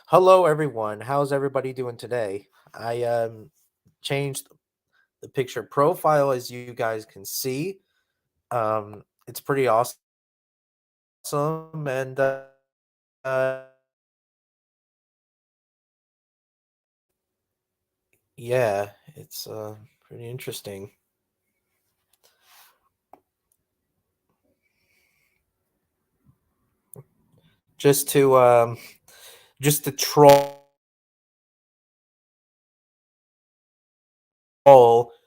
Hello, everyone. How's everybody doing today? I changed the picture profile as you guys can see. It's pretty awesome, and uh, yeah, it's pretty interesting. Just to just to troll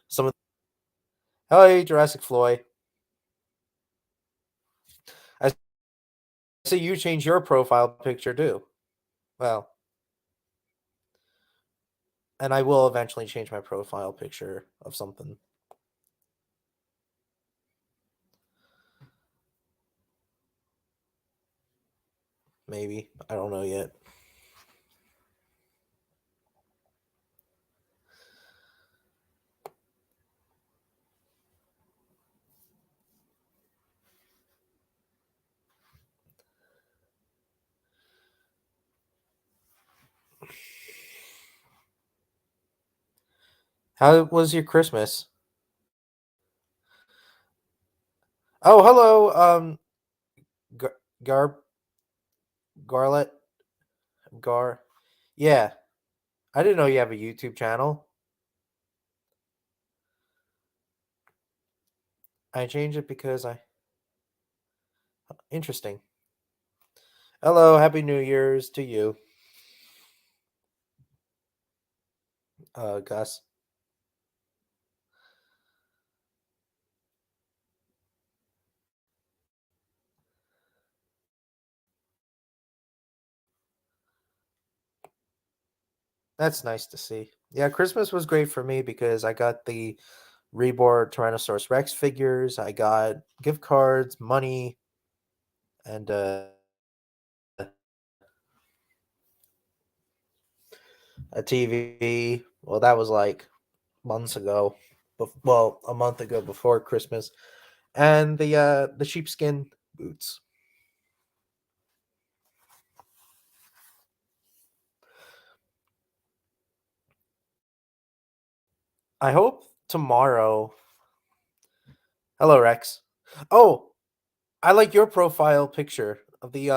some of. Hey, Jurassic Floyd. I see you change your profile picture too. Well, and I will eventually change my profile picture of something. Maybe I don't know yet. How was your Christmas? Oh, hello, Gar, Gar Garlet Gar. Yeah, I didn't know you have a YouTube channel. I changed it because I interesting. Hello, Happy New Year's to you, Gus. That's nice to see. Yeah, Christmas was great for me because I got the Reborn Tyrannosaurus Rex figures. I got gift cards, money, and a TV. Well, that was like months ago. Well, a month ago before Christmas, and the sheepskin boots. I hope tomorrow. Hello, Rex. Oh, I like your profile picture of the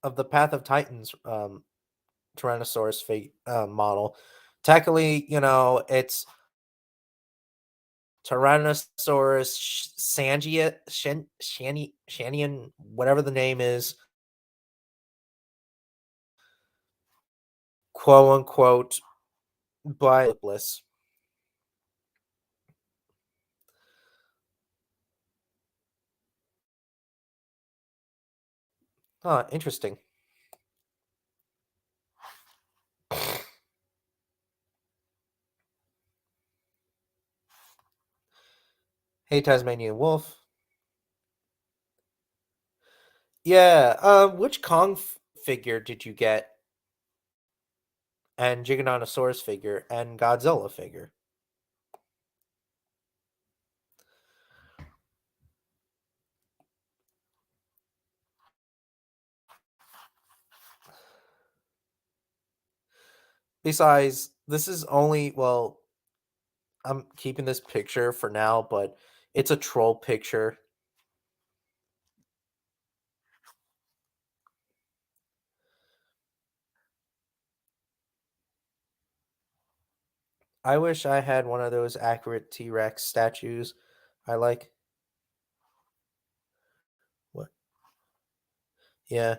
Path of Titans Tyrannosaurus fate model. Technically, it's Tyrannosaurus Sangia Shanian, whatever the name is, quote unquote, but bliss. Huh, interesting. Hey, Tasmanian Wolf. Yeah. Which figure did you get? And Giganotosaurus figure and Godzilla figure. Besides, this is only well, I'm keeping this picture for now, but it's a troll picture. I wish I had one of those accurate T Rex statues. I like. What? Yeah.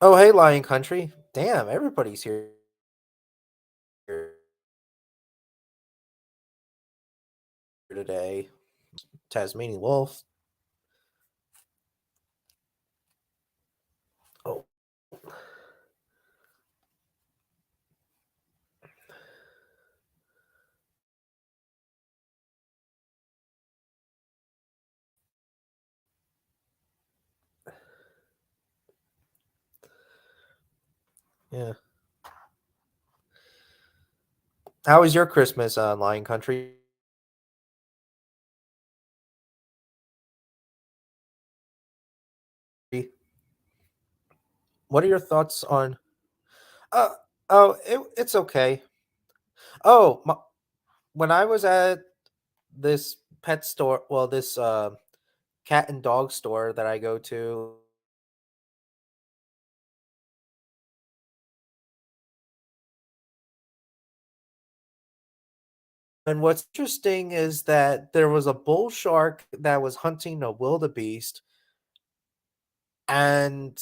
Oh, hey, Lion Country. Damn, everybody's here today. Tasmanian Wolf. Oh, yeah. How was your Christmas, Lion Country? What are your thoughts on? Uh, oh, it's okay. Oh, when I was at this pet store, well, this cat and dog store that I go to, and what's interesting is that there was a bull shark that was hunting a wildebeest, and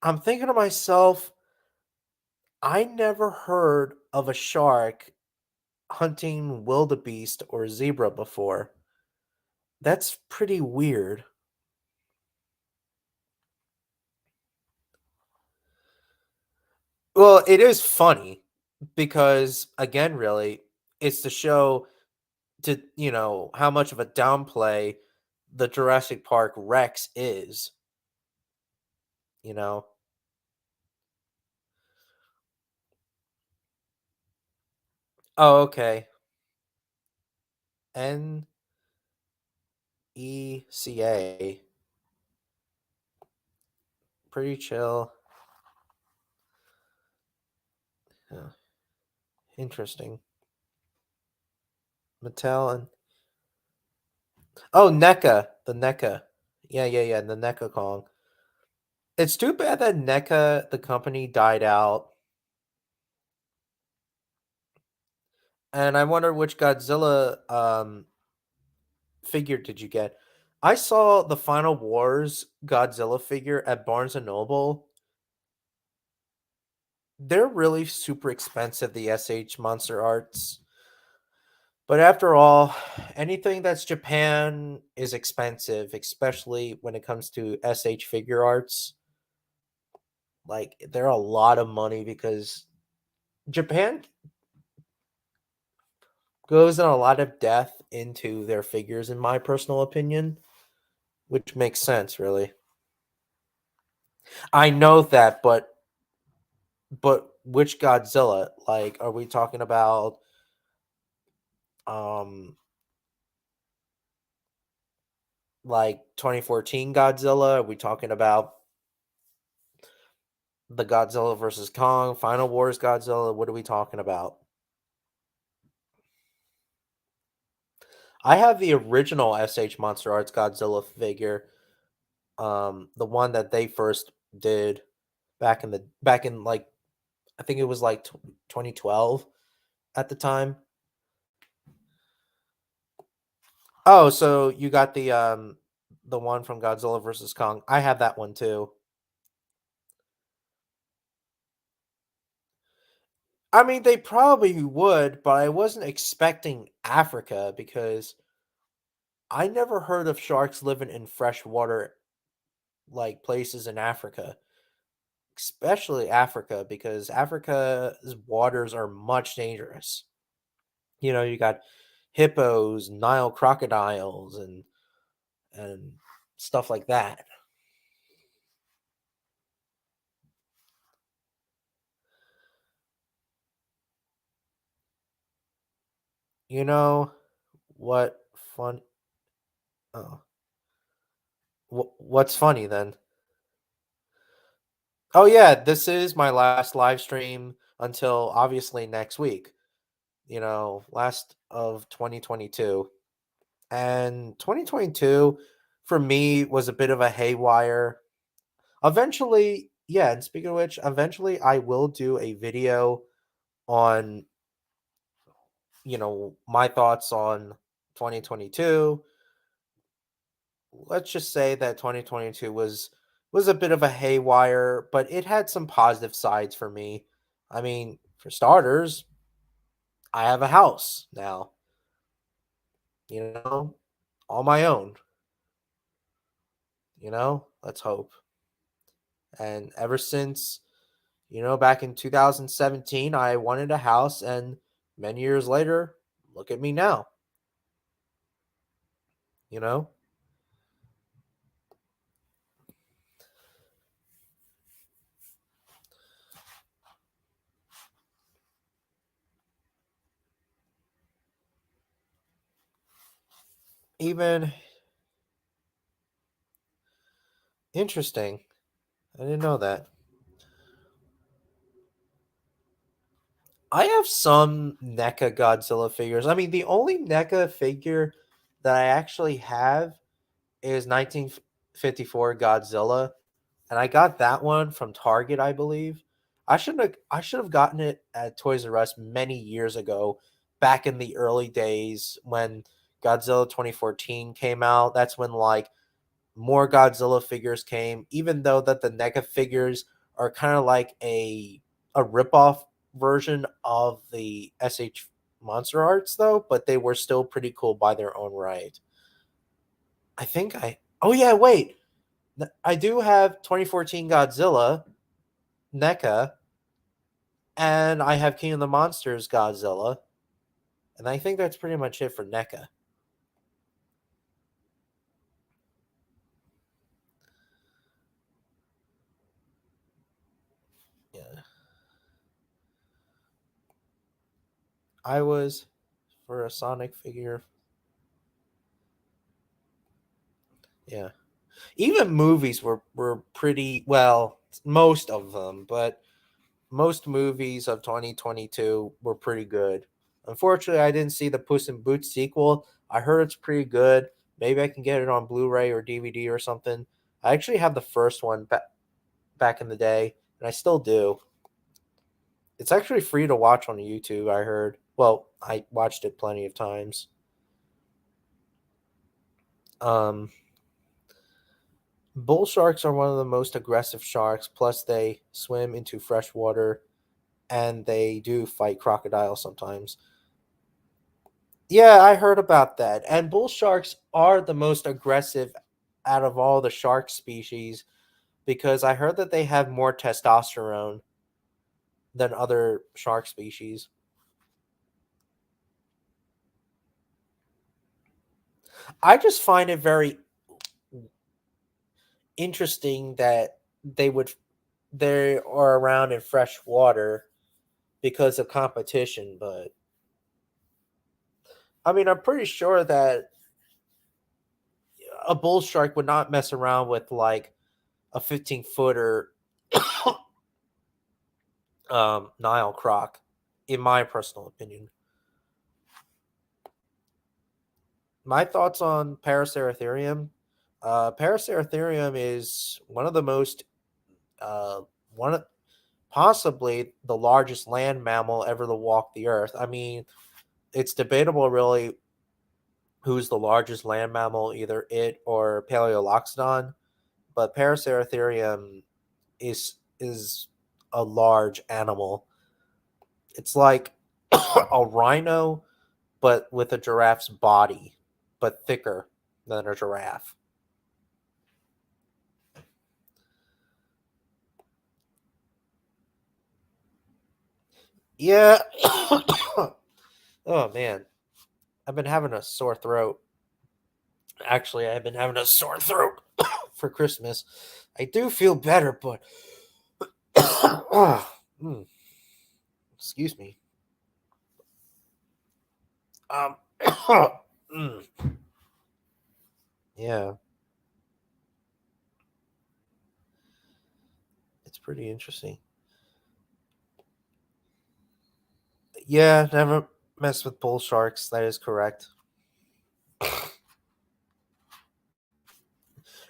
I'm thinking to myself, I never heard of a shark hunting wildebeest or zebra before. That's pretty weird. Well, it is funny because again, really, it's to show to how much of a downplay the Jurassic Park Rex is, you know. Oh, okay. NECA. Pretty chill. Yeah, interesting. Mattel and oh, NECA, the NECA. Yeah, yeah, yeah, the NECA Kong. It's too bad that NECA, the company, died out. And I wonder which Godzilla figure did you get? I saw the Final Wars Godzilla figure at Barnes and Noble. They're really super expensive, the SH Monster Arts. But after all, anything that's Japan is expensive, especially when it comes to SH figure arts. Like, they're a lot of money because Japan goes in a lot of depth into their figures, in my personal opinion, which makes sense, really. I know that, but which Godzilla? Like, are we talking about um like 2014 Godzilla? Are we talking about the Godzilla versus Kong, Final Wars Godzilla? What are we talking about? I have the original SH Monster Arts Godzilla figure, the one that they first did back in like I think it was like 2012 at the time. Oh, so you got the one from Godzilla versus Kong. I have that one too. I mean, they probably would, but I wasn't expecting Africa because I never heard of sharks living in freshwater like places in Africa, especially Africa because Africa's waters are much dangerous. You got hippos, Nile crocodiles and stuff like that. You know what fun oh, what's funny then? Oh yeah, this is my last live stream until obviously next week. Last of 2022. And 2022 for me was a bit of a haywire. Eventually, yeah, and speaking of which, eventually I will do a video on, my thoughts on 2022. Let's just say that 2022 was a bit of a haywire, but it had some positive sides for me. I mean, for starters, I have a house now, you know, on my own, let's hope. And ever since, back in 2017, I wanted a house, and many years later, look at me now, you know? Even interesting. I didn't know that. I have some NECA Godzilla figures. I mean, the only NECA figure that I actually have is 1954 Godzilla, and I got that one from Target, I believe. I should have gotten it at Toys R Us many years ago, back in the early days when Godzilla 2014 came out. That's when like more Godzilla figures came, even though that the NECA figures are kind of like a ripoff version of the SH Monster Arts though, but they were still pretty cool by their own right. I think I Oh yeah, wait. I do have 2014 Godzilla, NECA, and I have King of the Monsters Godzilla, and I think that's pretty much it for NECA. Yeah. I was for a Sonic figure. Yeah. Even movies were pretty well, most of them, but most movies of 2022 were pretty good. Unfortunately, I didn't see the Puss in Boots sequel. I heard it's pretty good. Maybe I can get it on Blu-ray or DVD or something. I actually have the first one back in the day, and I still do. It's actually free to watch on YouTube, I heard. Well, I watched it plenty of times. Um, Bull sharks are one of the most aggressive sharks, plus they swim into fresh water and they do fight crocodiles sometimes. Yeah, I heard about that. And bull sharks are the most aggressive out of all the shark species because I heard that they have more testosterone than other shark species. I just find it very interesting that they are around in fresh water because of competition, but I mean, I'm pretty sure that a bull shark would not mess around with like a 15-footer Nile croc, in my personal opinion. My thoughts on Paraceratherium. Paraceratherium is one of the most uh, one of possibly the largest land mammal ever to walk the earth. I mean, it's debatable really who's the largest land mammal, either it or Paleoloxodon, but Paraceratherium is a large animal. It's like a rhino, but with a giraffe's body, but thicker than a giraffe. Yeah. Oh man, I've been having a sore throat. Actually, I've been having a sore throat for Christmas. I do feel better, but mm, excuse me. Um, mm, yeah, it's pretty interesting. Yeah, never mess with bull sharks. That is correct.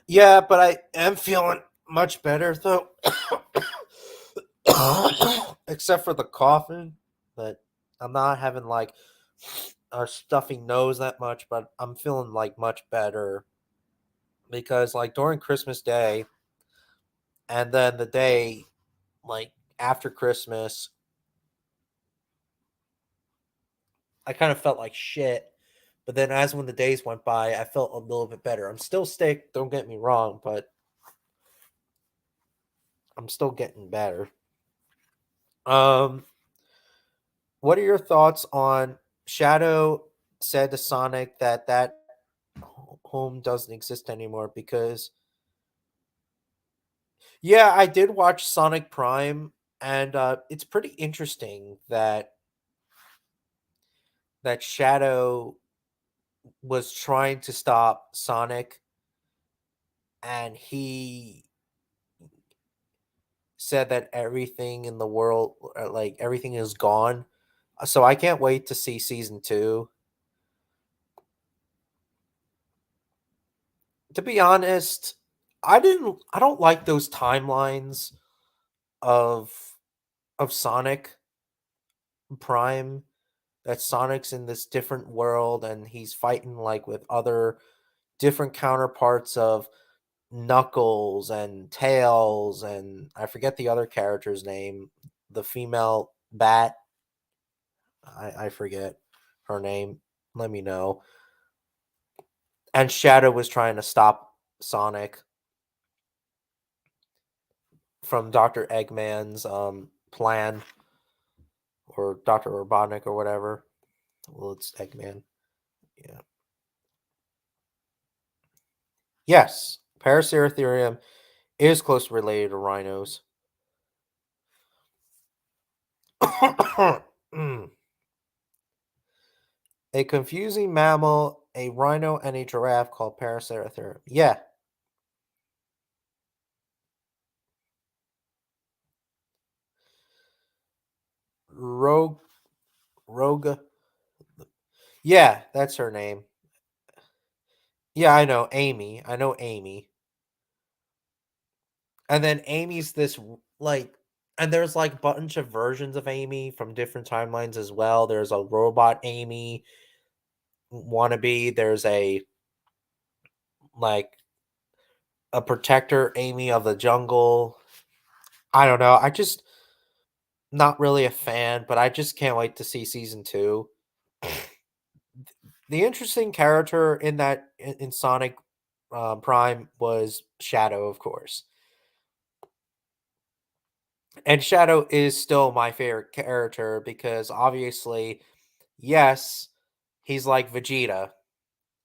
Yeah, but I am feeling much better though, except for the coughing. But I'm not having like a stuffy nose that much. But I'm feeling like much better because like during Christmas Day and then the day like after Christmas, I kind of felt like shit. But then as when the days went by, I felt a little bit better. I'm still sick, don't get me wrong, but I'm still getting better. Um, what are your thoughts on Shadow said to Sonic that home doesn't exist anymore because yeah, I did watch Sonic Prime and it's pretty interesting that Shadow was trying to stop Sonic and said that everything in the world, like everything is gone. So I can't wait to see season 2. To be honest, I don't like those timelines of Sonic Prime, that Sonic's in this different world and he's fighting like with other different counterparts of Knuckles and Tails, and I forget the other character's name, the female bat. I forget her name. Let me know. And Shadow was trying to stop Sonic from Dr. Eggman's plan, or Dr. Robotnik or whatever. Well, it's Eggman. Yeah. Yes, Paraceratherium is closely related to rhinos. A confusing mammal, a rhino, and a giraffe called Paraceratherium. Yeah. Rogue. Roga. Yeah, that's her name. Yeah, I know. Amy. I know Amy. And then Amy's this, like, and there's like a bunch of versions of Amy from different timelines as well. There's a robot Amy wannabe. There's a, like, a protector Amy of the jungle. I don't know. I just not really a fan, but I just can't wait to see season 2. The interesting character in that in Sonic Prime was Shadow, of course. And Shadow is still my favorite character because obviously, yes, he's like Vegeta.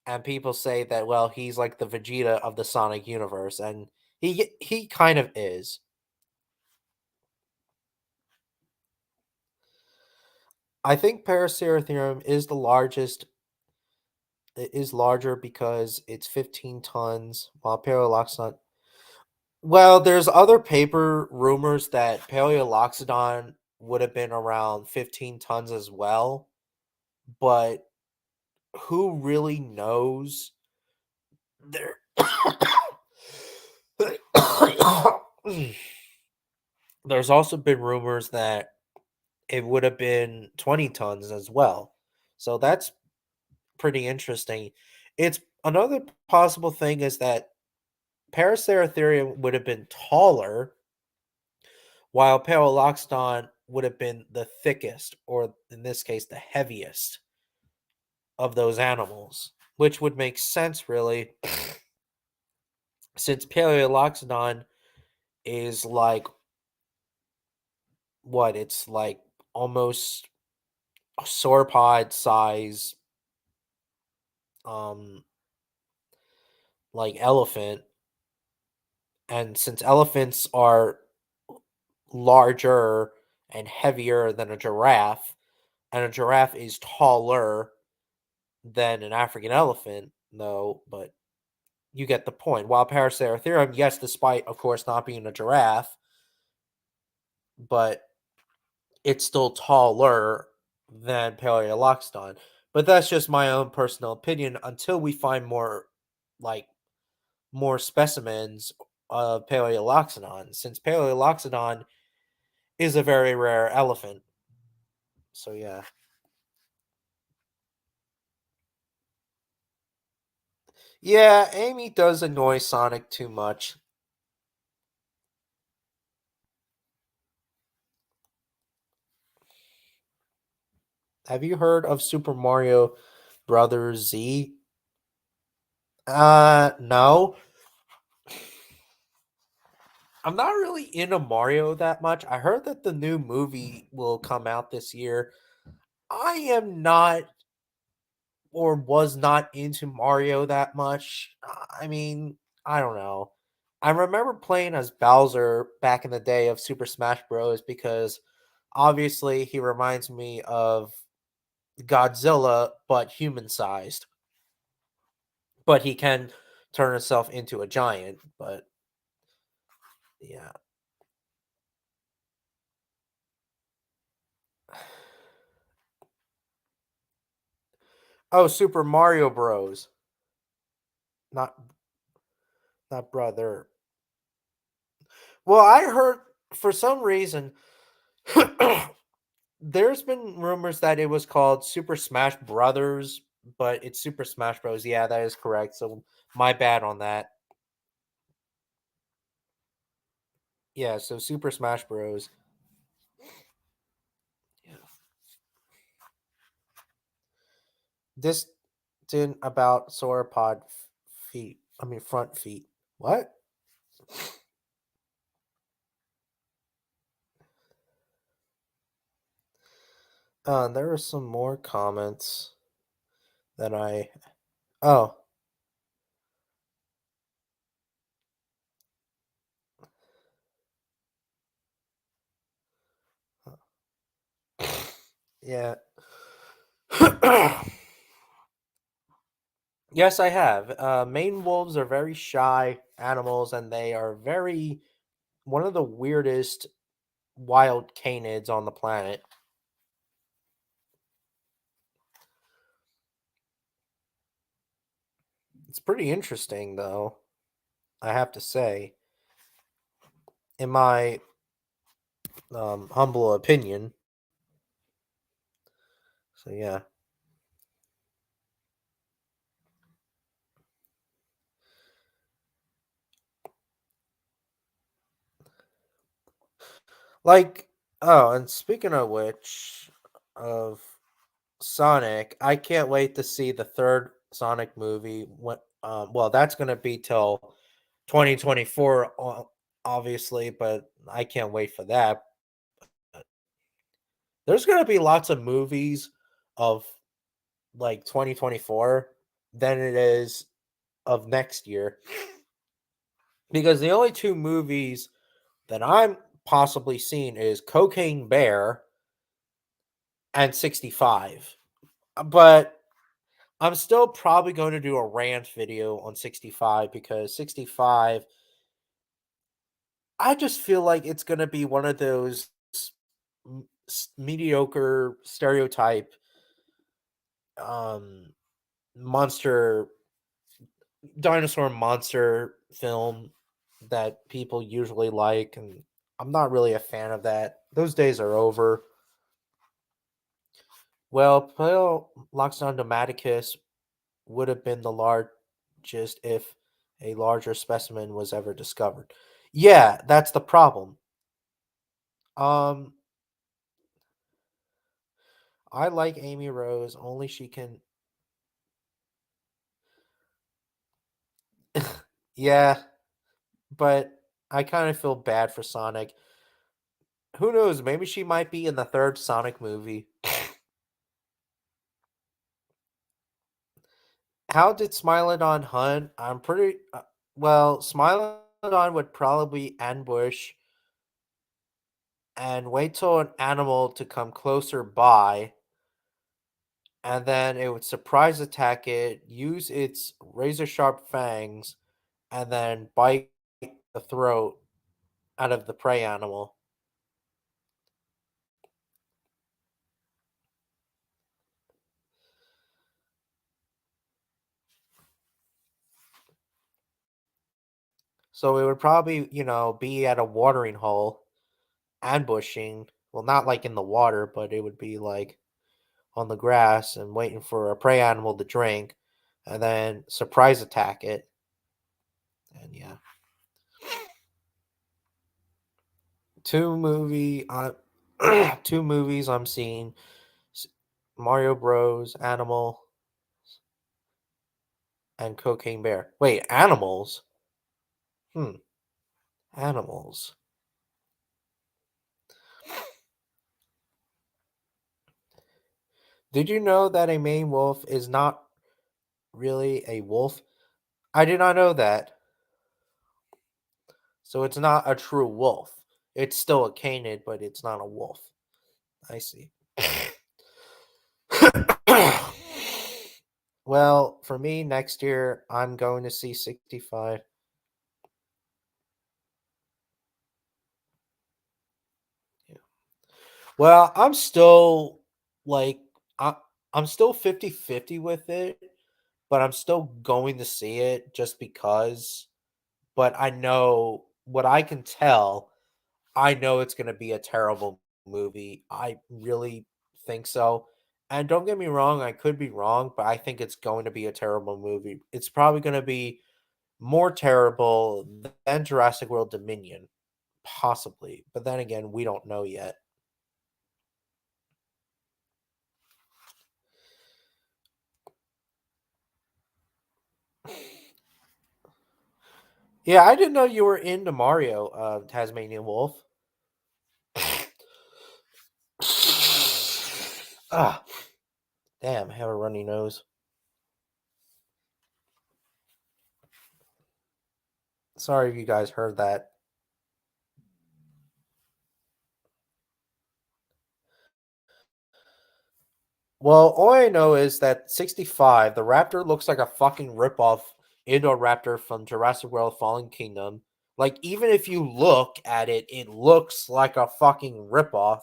And people say that, well, he's like the Vegeta of the Sonic universe, and he kind of is. I think Paraceratherium is the largest. It is larger because it's 15 tons, while Paleoloxodon. Well, there's other paper rumors that Paleoloxodon would have been around 15 tons as well, but who really knows? There There's also been rumors that it would have been 20 tons as well. So that's pretty interesting. It's another possible thing is that Paraceratherium would have been taller, while Paraloxodon would have been the thickest, or in this case, the heaviest of those animals, which would make sense, really, since Paleoloxodon is like what? It's like almost a sauropod size, um, like elephant. And since elephants are larger and heavier than a giraffe, and a giraffe is taller than an African elephant, though, but you get the point. While Paraceratherium, yes, despite of course not being a giraffe, but it's still taller than Paleoloxodon. But that's just my own personal opinion until we find more, like, more specimens of Paleoloxodon, since Paleoloxodon is a very rare elephant. So yeah. Yeah, Amy does annoy Sonic too much. Have you heard of Super Mario Brothers Z? No. I'm not really into Mario that much. I heard that the new movie will come out this year. I am not, or was not, into Mario that much. I mean, I don't know. I remember playing as Bowser back in the day of Super Smash Bros. Because obviously he reminds me of Godzilla, but human sized. But he can turn himself into a giant. But yeah. Oh, Super Mario Bros. Not not brother. Well, I heard for some reason there's been rumors that it was called Super Smash Brothers, but it's Super Smash Bros. Yeah, that is correct. So my bad on that. Yeah, so Super Smash Bros. Yeah. Distant about sauropod feet. I mean front feet. What? There are some more comments that I. Oh, yeah. Yes, I have. Maine wolves are very shy animals, and they are very one of the weirdest wild canids on the planet. It's pretty interesting, though. I have to say, in my humble opinion. So yeah, like oh, and speaking of which, of Sonic, I can't wait to see the third Sonic movie. Well, that's gonna be till 2024, obviously, but I can't wait for that. There's gonna be lots of movies of like 2024 than it is of next year because the only two movies that I'm possibly seeing is Cocaine Bear and 65. But I'm still probably going to do a rant video on 65 because 65, I just feel like it's going to be one of those mediocre stereotype um monster dinosaur monster film that people usually like, and I'm not really a fan of that. Those days are over. Well, Loxodon domaticus would have been the largest if a larger specimen was ever discovered. Yeah, that's the problem. Um, I like Amy Rose. Only she can. Yeah, but I kind of feel bad for Sonic. Who knows? Maybe she might be in the third Sonic movie. How did Smilodon hunt? I'm pretty. Well, Smilodon would probably ambush and wait till an animal to come closer by, and then it would surprise attack it, use its razor sharp fangs, and then bite the throat out of the prey animal. So it would probably, be at a watering hole, ambushing. Well, not like in the water, but it would be like on the grass and waiting for a prey animal to drink, and then surprise attack it. And yeah, two movie, two movies I'm seeing: S- Mario Bros, Animal, and Cocaine Bear. Wait, animals? Hmm, animals. Did you know that a Maine wolf is not really a wolf? I did not know that. So it's not a true wolf. It's still a canid, but it's not a wolf. I see. Well, for me, next year, I'm going to see 65. Yeah. Well, I'm still like, I'm still 50-50 with it, but I'm still going to see it just because. But I know what I can tell, I know it's gonna be a terrible movie. I really think so. And don't get me wrong, I could be wrong, but I think it's going to be a terrible movie. It's probably gonna be more terrible than Jurassic World Dominion, possibly. But then again, we don't know yet. Yeah, I didn't know you were into Mario, Tasmanian Wolf. Ah, damn, I have a runny nose. Sorry if you guys heard that. Well, all I know is that 65, the raptor looks like a fucking ripoff Indoraptor from Jurassic World Fallen Kingdom. Like, even if you look at it, it looks like a fucking ripoff.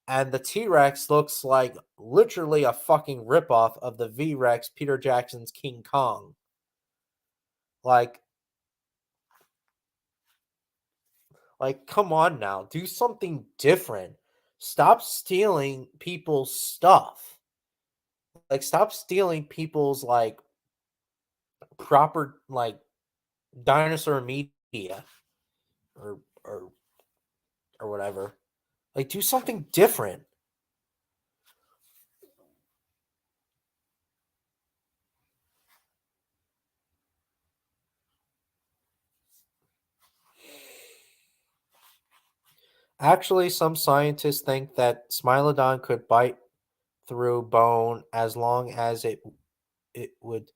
And the T Rex looks like literally a fucking ripoff of the V Rex, Peter Jackson's King Kong. Like, come on now, do something different. Stop stealing people's stuff. Like, stop stealing people's proper dinosaur media or or or whatever. Like, do something different. Actually, some scientists think that Smilodon could bite through bone as long as it would.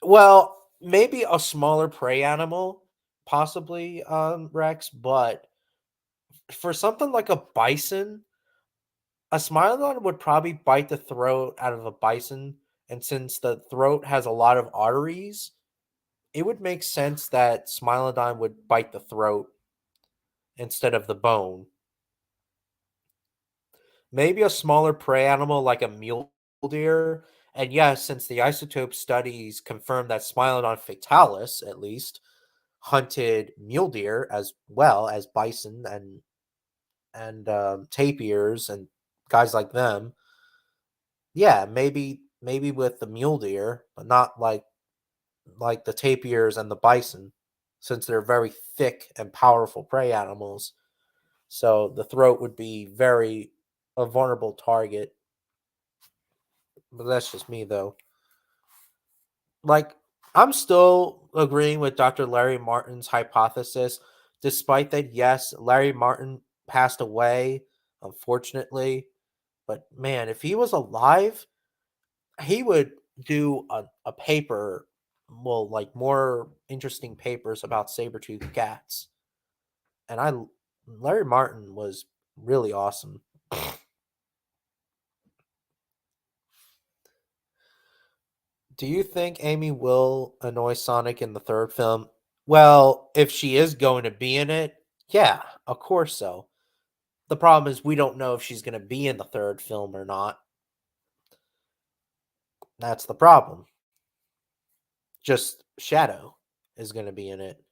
Well, maybe a smaller prey animal, possibly Rex, but for something like a bison, a Smilodon would probably bite the throat out of a bison, and since the throat has a lot of arteries, it would make sense that Smilodon would bite the throat instead of the bone. Maybe a smaller prey animal like a mule deer. And yes, since the isotope studies confirmed that Smilodon fatalis, at least, hunted mule deer as well as bison and tapirs and guys like them. Yeah, maybe with the mule deer, but not like the tapirs and the bison, since they're very thick and powerful prey animals. So the throat would be very a vulnerable target. But that's just me though. Like, I'm still agreeing with Dr. Larry Martin's hypothesis, despite that, yes, Larry Martin passed away, unfortunately. But man, if he was alive, he would do a paper, well, like more interesting papers about saber-toothed cats. And Larry Martin was really awesome. Do you think Amy will annoy Sonic in the third film? Well, if she is going to be in it, yeah, of course so. The problem is we don't know if she's going to be in the third film or not. That's the problem. Just Shadow is going to be in it.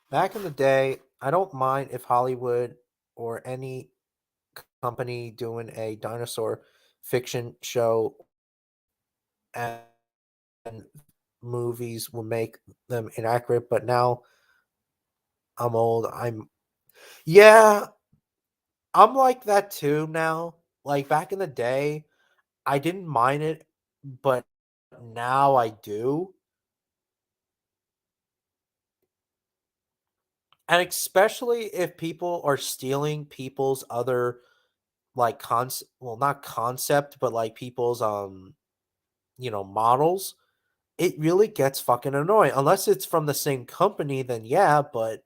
Back in the day, I don't mind if Hollywood or any company doing a dinosaur fiction show and movies will make them inaccurate, but now I'm old. Yeah, I'm like that too now. Like back in the day, I didn't mind it, but now I do. And especially if people are stealing people's other well, not concept, but like people's models, it really gets fucking annoying. Unless it's from the same company, then yeah, but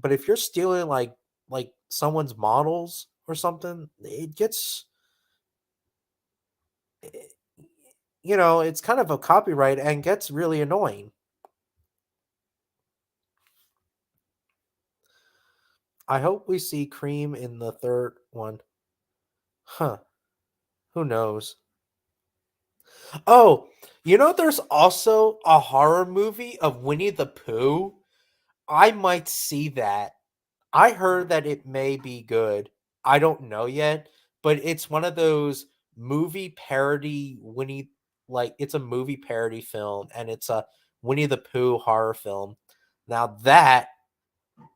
if you're stealing like someone's models or something, it gets eh, it's kind of a copyright and gets really annoying. It's kind of a copyright and gets really annoying. I hope we see Cream in the third one. Huh. Who knows? Oh, there's also a horror movie of Winnie the Pooh. I might see that. I heard that it may be good. I don't know yet, but it's one of those movie parody Winnie, like it's a movie parody film and it's a Winnie the Pooh horror film. Now that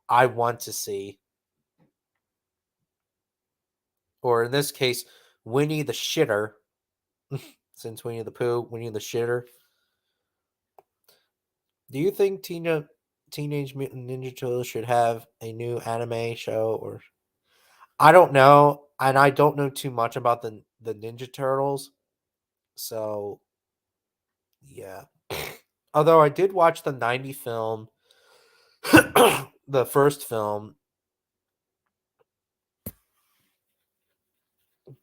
I want to see, or in this case, Winnie the Shitter, since Winnie the Pooh, Winnie the Shitter. Do you think Teenage Mutant Ninja Turtles should have a new anime show, or I don't know, and I don't know too much about the Ninja Turtles, so yeah. Although I did watch the 90 film, the first film,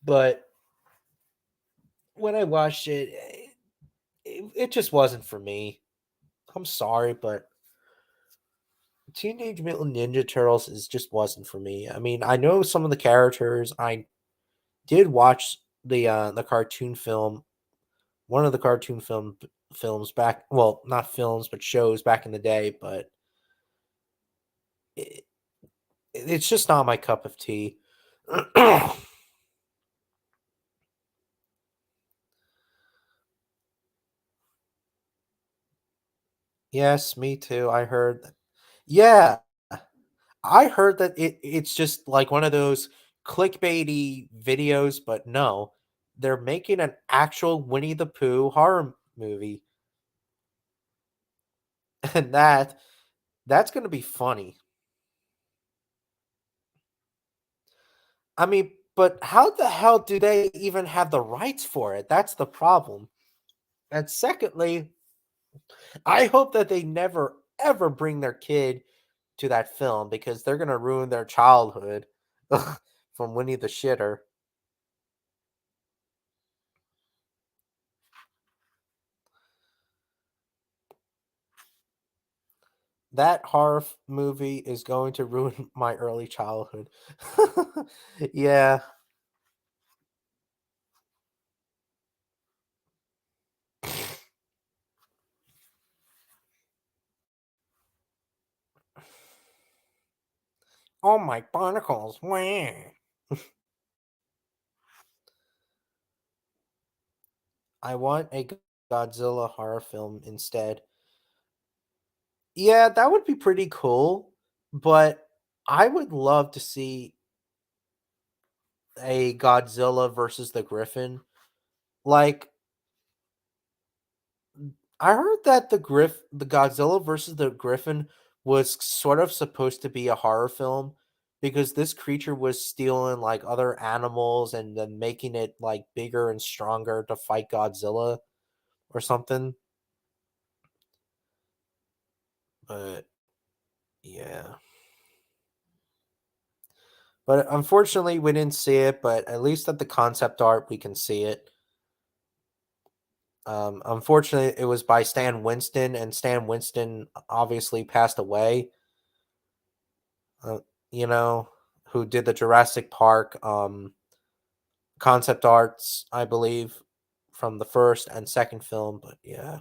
but when I watched it, it just wasn't for me. I'm sorry, but Teenage Mutant Ninja Turtles is just wasn't for me. I mean, I know some of the characters. I did watch the cartoon film, one of the films back. Well, not films, but shows back in the day. But it, it's just not my cup of tea. Yes, me too. I heard. Yeah, I heard that it's just like one of those clickbaity videos, but no, they're making an actual Winnie the Pooh horror movie, and that's going to be funny. I mean, but how the hell do they even have the rights for it? That's the problem. And secondly, I hope that they never ever bring their kid to that film because they're going to ruin their childhood from Winnie the Shitter. That movie is going to ruin my early childhood. Yeah. Oh my barnacles. Wah. I want a Godzilla horror film instead. Yeah, that would be pretty cool, but I would love to see a Godzilla versus the Griffin. Like I heard that the Godzilla versus the Griffin was sort of supposed to be a horror film because this creature was stealing like other animals and then making it like bigger and stronger to fight Godzilla or something. But yeah. But unfortunately we didn't see it, but at least at the concept art we can see it. Unfortunately it was by Stan Winston and Stan Winston obviously passed away. Uh, you know, who did the Jurassic Park concept arts, I believe, from the first and second film. But yeah,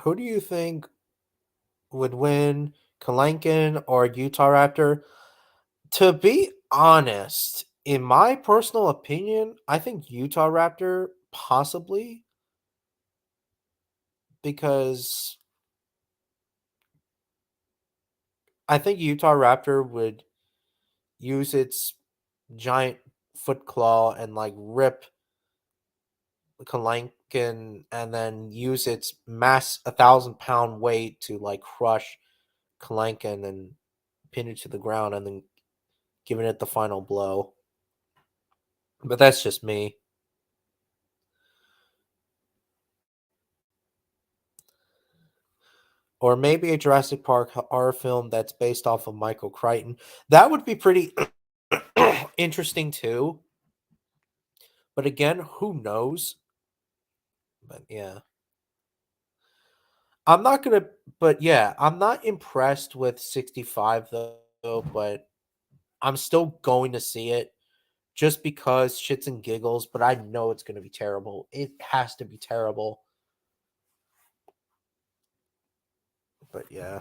who do you think would win, Kalankin or Utah Raptor? To be honest, in my personal opinion, I think Utah Raptor possibly because I think Utah Raptor would use its giant foot claw and like rip Kalankin and then use its mass 1,000 pound weight to like crush Kalankin and pin it to the ground and then giving it the final blow. But that's just me. Or maybe a Jurassic Park horror film that's based off of Michael Crichton. That would be pretty interesting too. But again, who knows? But yeah. I'm not gonna but yeah, I'm not impressed with 65 though, but I'm still going to see it just because shits and giggles, but I know it's gonna be terrible. It has to be terrible. But yeah.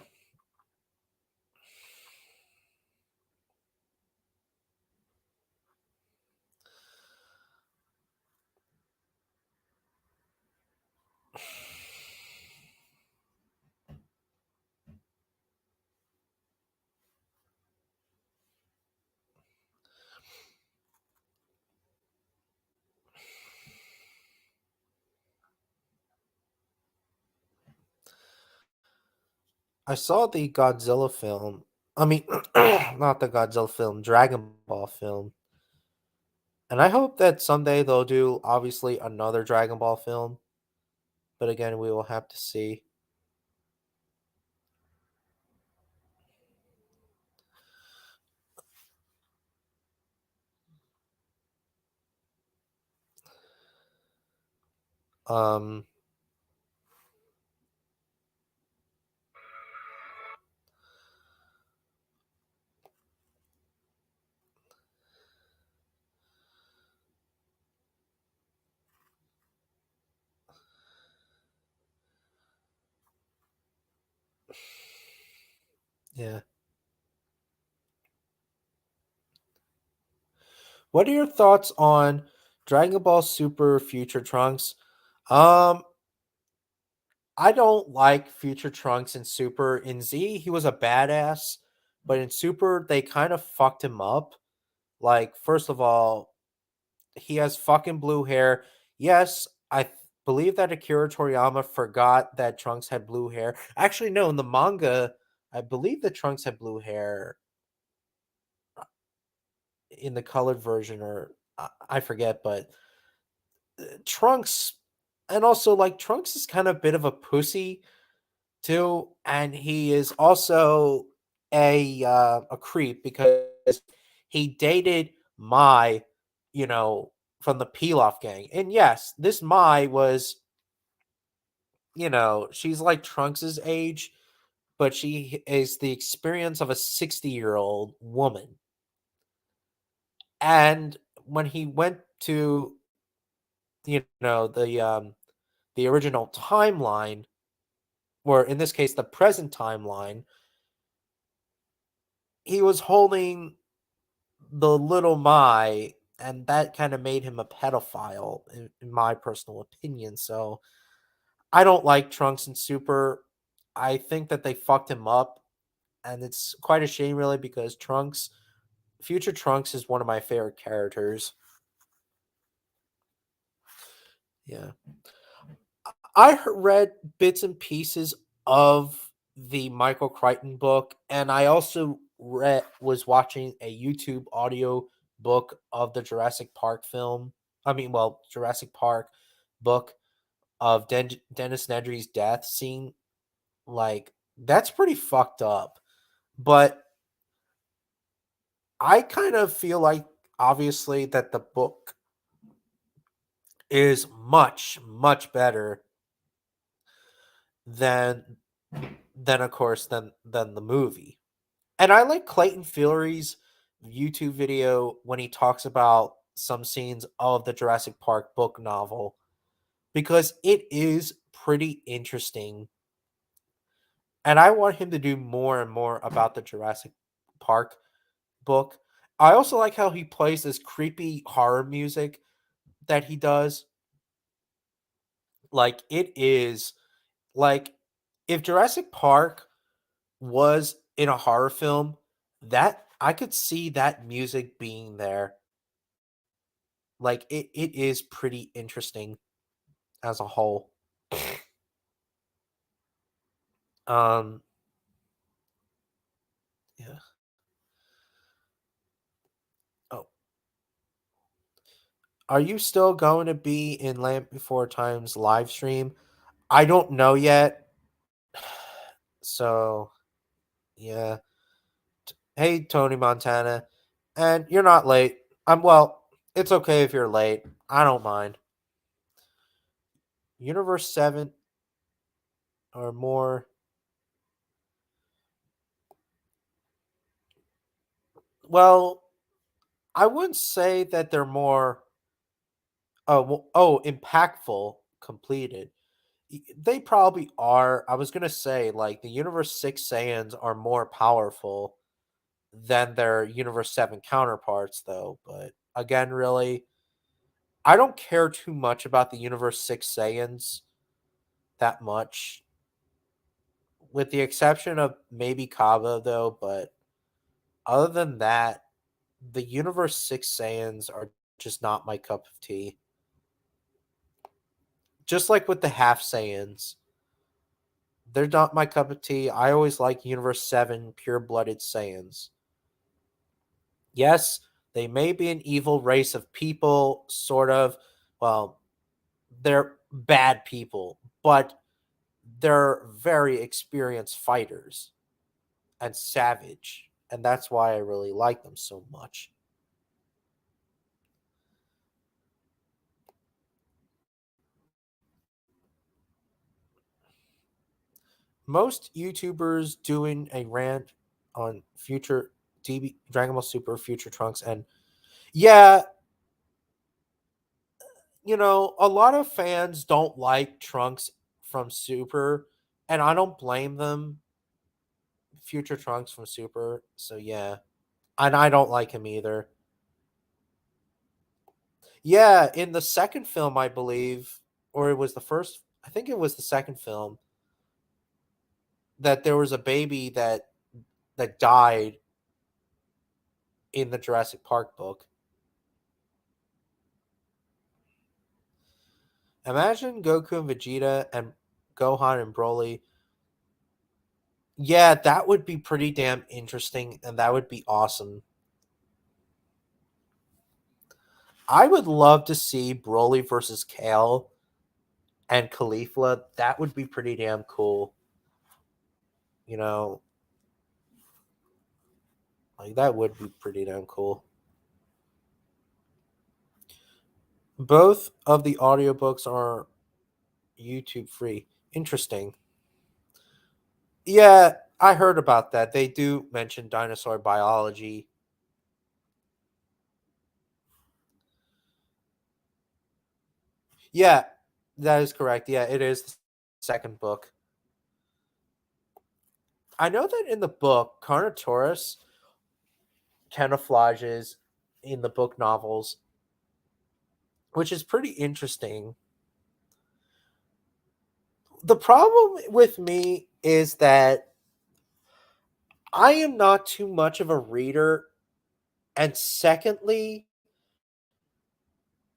I saw the Godzilla film. I mean, not the Godzilla film, Dragon Ball film. And I hope that someday they'll do obviously another Dragon Ball film. But again, we will have to see. Um, yeah. What are your thoughts on Dragon Ball Super Future Trunks? Um, I don't like Future Trunks in Super. In Z, he was a badass, but in Super, they kind of fucked him up. Like, first of all, he has fucking blue hair. Yes, believe that Akira Toriyama forgot that Trunks had blue hair. Actually, no, in the manga, I believe that Trunks had blue hair in the colored version, or I forget, but Trunks, and also like Trunks is kind of a bit of a pussy too, and he is also a creep because he dated Mai, from the Pilaf gang. And yes, this Mai was, she's like Trunks's age, but she is the experience of a 60-year-old woman. And when he went to, the original timeline, or in this case the present timeline, he was holding the little Mai, and that kind of made him a pedophile, in my personal opinion. So I don't like Trunks and Super. I think that they fucked him up, and it's quite a shame, really, because Future Trunks, is one of my favorite characters. Yeah, read bits and pieces of the Michael Crichton book, and I also was watching a YouTube audio book of the Jurassic Park film. I mean, well, Jurassic Park book of Dennis Nedry's death scene. Like, that's pretty fucked up. But I kind of feel like, obviously, that the book is much, much better than of course, than the movie. And I like Clayton Fury's YouTube video when he talks about some scenes of the Jurassic Park book novel, because it is pretty interesting. And I want him to do more and more about the Jurassic Park book. I also like how he plays this creepy horror music that he does. Like, it is like, if Jurassic Park was in a horror film, that I could see that music being there. Like, it is pretty interesting as a whole. Um, yeah. Oh, are you still going to be in Lamp Before Time's live stream? I don't know yet. So, yeah. Hey, Tony Montana. And you're not late. Well, it's okay if you're late. I don't mind. Universe 7. are more, well, I wouldn't say that they're more, impactful completed. They probably are. I was gonna say, like, the Universe 6 Saiyans are more powerful than their Universe 7 counterparts, though. But again, really, I don't care too much about the Universe 6 Saiyans that much, with the exception of maybe Kaba, though. But other than that, the Universe 6 Saiyans are just not my cup of tea. Just like with the half Saiyans, they're not my cup of tea. I always like Universe 7 pure blooded Saiyans. Yes, they may be an evil race of people, sort of. Well, they're bad people, but they're very experienced fighters and savage. And that's why I really like them so much. Most YouTubers doing a rant on future DB Dragon Ball Super Future Trunks, and yeah, a lot of fans don't like Trunks from Super, and I don't blame them. Future Trunks from Super, so yeah. And I don't like him either. Yeah, in the second film, I believe, or it was the first, I think it was the second film, that there was a baby that died in the Jurassic Park book. Imagine Goku and Vegeta and Gohan and Broly. Yeah, that would be pretty damn interesting, and that would be awesome. I would love to see Broly versus Kale and Caulifla. That would be pretty damn cool. You know, like that would be pretty damn cool. Both of the audiobooks are YouTube free. Interesting. Yeah, I heard about that. They do mention dinosaur biology. Yeah, that is correct. Yeah, it is the second book. I know that in the book, Carnotaurus camouflages in the book novels, which is pretty interesting. The problem with me is that I am not too much of a reader. And secondly,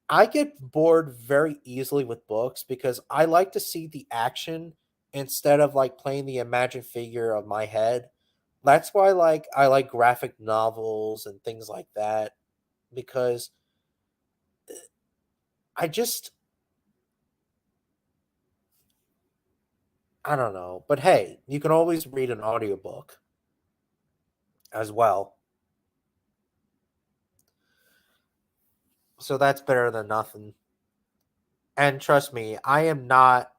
I get bored very easily with books because I like to see the action instead of like playing the imagined figure of my head. That's why I like graphic novels and things like that because I just I don't know. But hey, you can always read an audiobook as well. So that's better than nothing. And trust me, I am not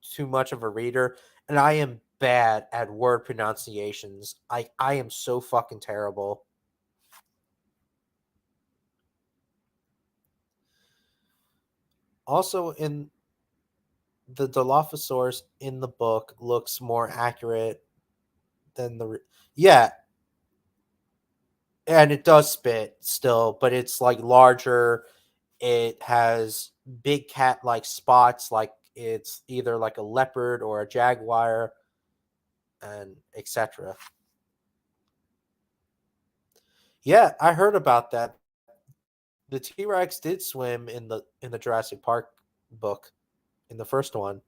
too much of a reader and I am bad at word pronunciations. I am so fucking terrible. Also, in the Dilophosaurus in the book looks more accurate than yeah, and it does spit still, but it's like larger. It has big cat like spots, like it's either like a leopard or a jaguar, and etc. Yeah, I heard about that. The T Rex did swim in the Jurassic Park book in the first one,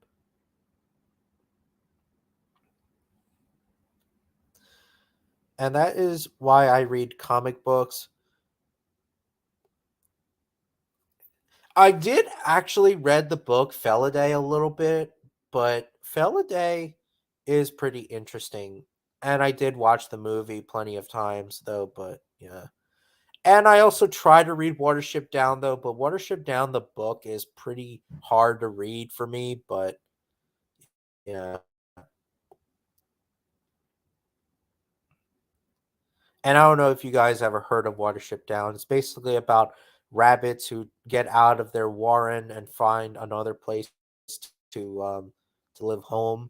and that is why I read comic books. I did actually read the book Felidae a little bit, but Felidae is pretty interesting. And I did watch the movie plenty of times though, but yeah. And I also try to read Watership Down though, but Watership Down the book is pretty hard to read for me, but Yeah. And I don't know if you guys ever heard of Watership Down. It's basically about rabbits who get out of their warren and find another place to live home,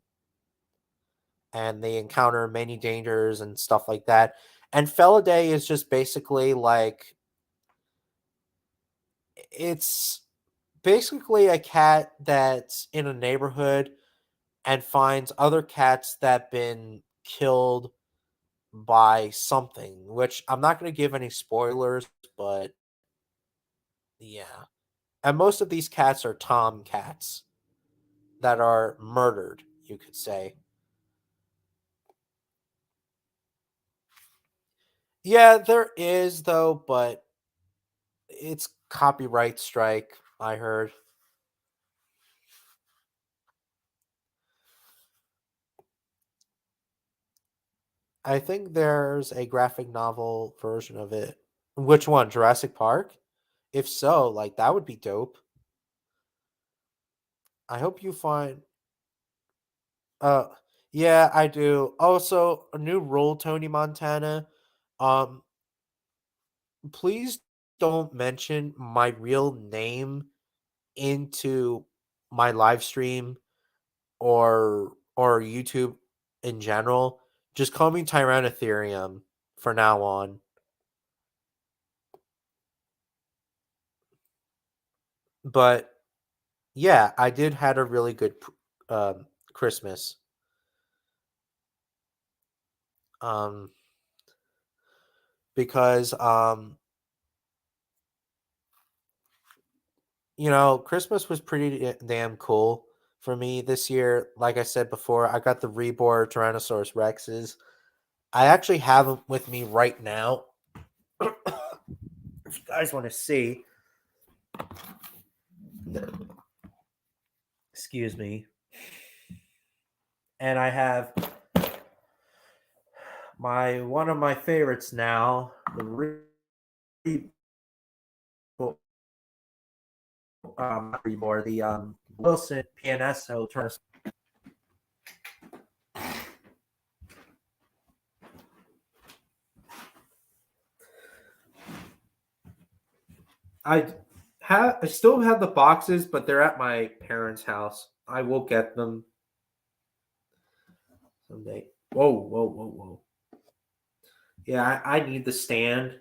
and they encounter many dangers and stuff like that. And Feladay is just basically like it's basically a cat that's in a neighborhood and finds other cats that been killed by something, which I'm not going to give any spoilers, but yeah. And most of these cats are tom cats that are murdered, you could say. Yeah, there is though, but it's copyright strike, I heard. I think there's a graphic novel version of it. Which one? Jurassic Park? If so, like that would be dope. I hope you find uh yeah, I do. Also, a new rule, Tony Montana. Um, please don't mention my real name into my live stream or YouTube in general. Just call me Tyrannotherium for now on. But yeah, I did had a really good Christmas. Um, because Christmas was pretty damn cool for me this year. Like I said before, I got the reborn Tyrannosaurus Rexes. I actually have them with me right now. If you guys want to see, excuse me. And I have my one of my favorites now, the reborn, the Wilson PNSO Tyrannosaurus. I still have the boxes, but they're at my parents' house. I will get them someday. Whoa, whoa, whoa, whoa. Yeah, I need the stand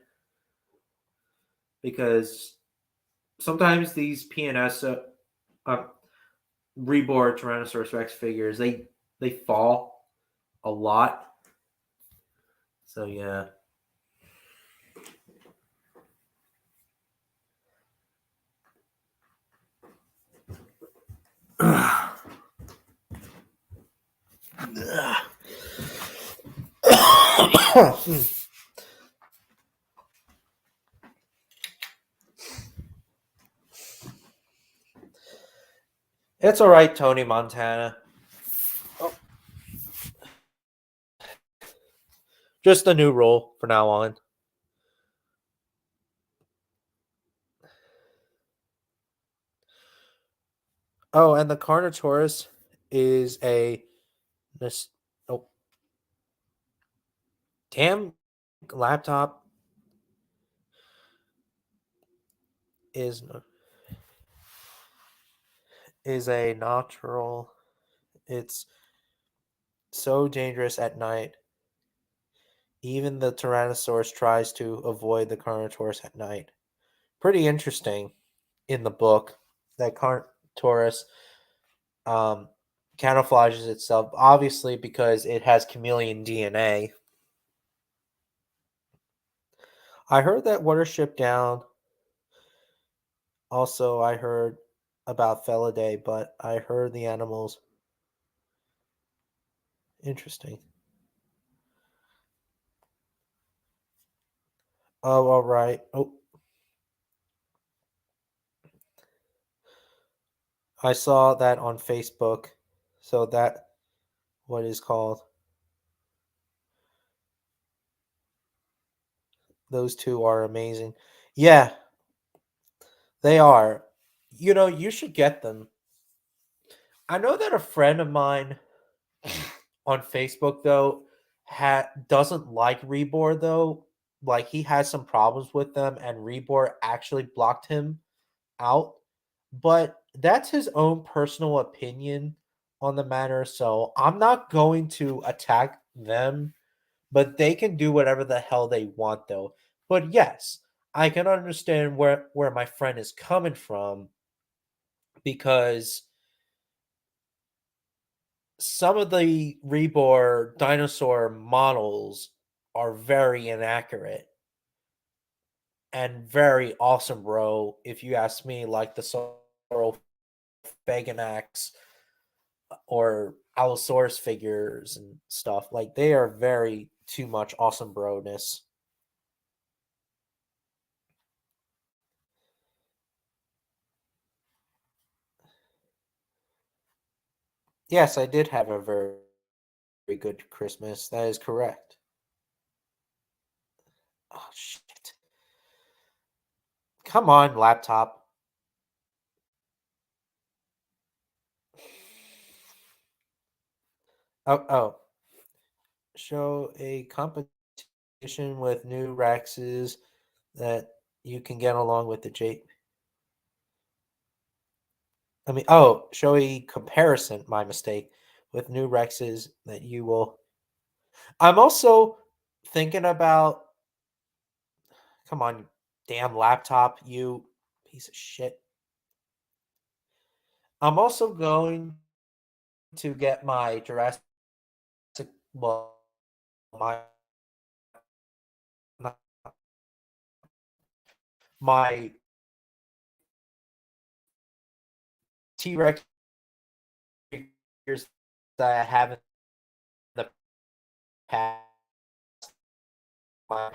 because sometimes these PNS uh, reborn Tyrannosaurus Rex figures they fall a lot. So yeah. It's all right, Tony Montana. Oh, just a new role for now on. Oh, and the Carnotaurus is a this. Oh, damn! Laptop is a natural. It's so dangerous at night. Even the Tyrannosaurus tries to avoid the Carnotaurus at night. Pretty interesting in the book that Carnotaurus um, camouflages itself, obviously because it has chameleon DNA. I heard that Watership Down. Also, I heard about Felidae, but I heard the animals. Interesting. Oh, all right. Oh, I saw that on Facebook. So that what is called. Those two are amazing. Yeah, they are. You should get them. I know that a friend of mine on Facebook though doesn't like Rebor though. Like he has some problems with them, and Rebor actually blocked him out. But that's his own personal opinion on the matter. So I'm not going to attack them, but they can do whatever the hell they want though. But yes, I can understand where my friend is coming from because some of the Rebor dinosaur models are very inaccurate and very awesome, bro. If you ask me, like the Saurophaganax or Allosaurus figures and stuff, like they are very too much awesome, bro-ness. Yes, I did have a very good Christmas. That is correct. Oh shit! Come on, laptop. Oh. Show a competition with new Rexes that you can get along with the J. Show a comparison, my mistake, with new Rexes that you will. I'm also thinking about. Come on, damn laptop, you piece of shit. I'm also going to get my Jurassic. Well, my my T Rex figures that I have in the past. My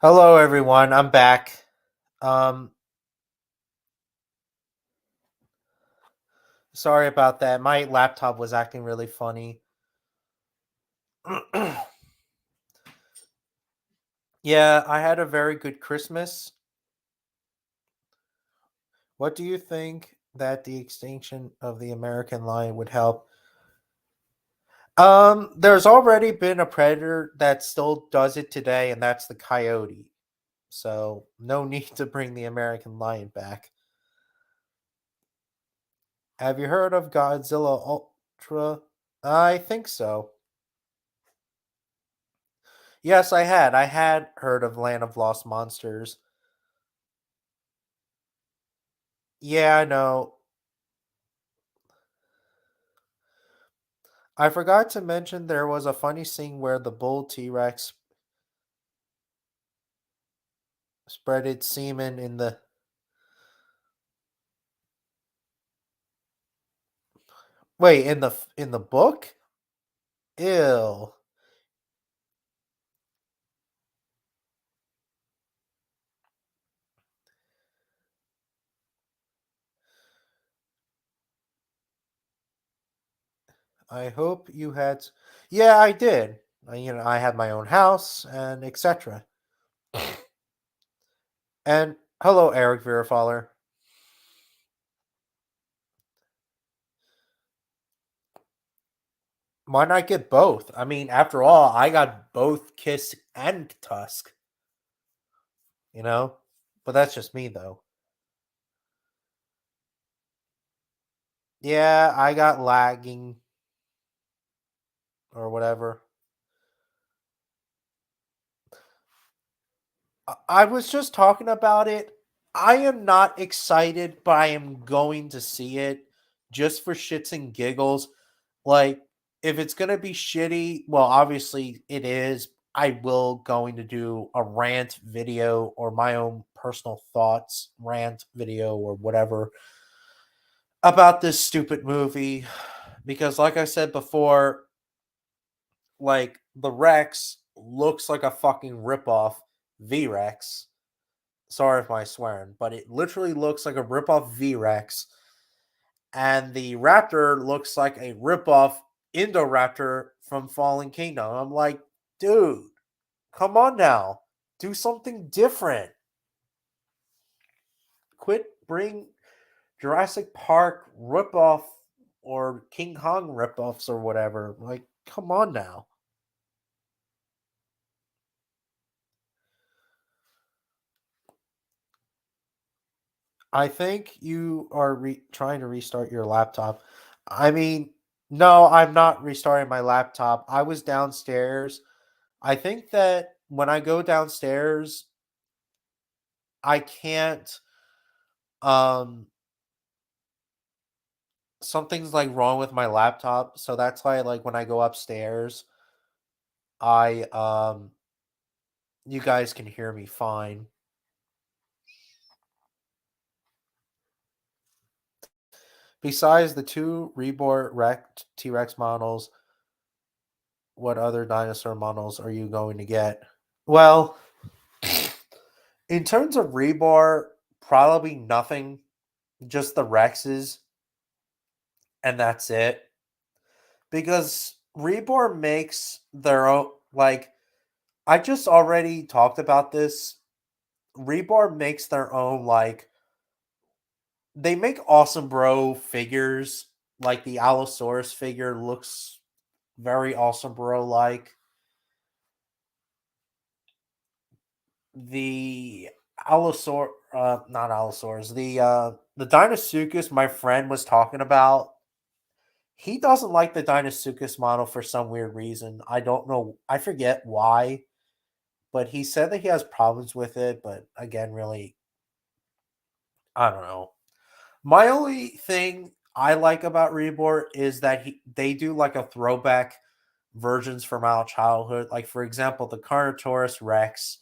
Hello, everyone. I'm back. Um, Sorry about that. My laptop was acting really funny. Yeah, I had a very good Christmas. What do you think that the extinction of the American lion would help? There's already been a predator that still does it today, and that's the coyote. So, no need to bring the American lion back. Have you heard of Godzilla Ultra? I think so. Yes, I had. I had heard of Land of Lost Monsters. Yeah, I know. I forgot to mention there was a funny scene where the bull T Rex spread its semen in the. Wait, in the book? Ew. I hope you had. Yeah, I did. I had my own house and etc. And hello, Eric Verafaller. Why not get both? I mean, after all, I got both Kiss and Tusk. You know, but that's just me, though. Yeah, I got lagging or whatever. I was just talking about it. I am not excited, but I am going to see it just for shits and giggles. Like, if it's gonna be shitty, well, obviously it is. I will going to do a rant video or my own personal thoughts rant video or whatever about this stupid movie because like I said before, like the Rex looks like a fucking ripoff V-Rex. Sorry if I swearing, but it literally looks like a ripoff V-Rex, and the Raptor looks like a ripoff Indoraptor from Fallen Kingdom. I'm like, dude, come on now, do something different. Quit bring Jurassic Park ripoff or King Kong ripoffs or whatever. Like, come on now. I think you are trying to restart your laptop. I mean, no, I'm not restarting my laptop. I was downstairs. I think that when I go downstairs, I can't um something's like wrong with my laptop, so that's why like when I go upstairs, I you guys can hear me fine. Besides the two reborn T-Rex models, what other dinosaur models are you going to get? Well, in terms of rebar, probably nothing, just the Rexes, and that's it. Because rebar makes their own, like, I just already talked about this. Rebar makes their own, like, they make awesome bro figures. Like, the Allosaurus figure looks very awesome bro like. The not Allosaurus, the Dinosuchus my friend was talking about. He doesn't like the Dinosuchus model for some weird reason. I don't know. I forget why, but he said that he has problems with it. But again, really, I don't know. My only thing I like about Reborn is that they do like a throwback versions from our childhood. Like for example, the Carnotaurus Rex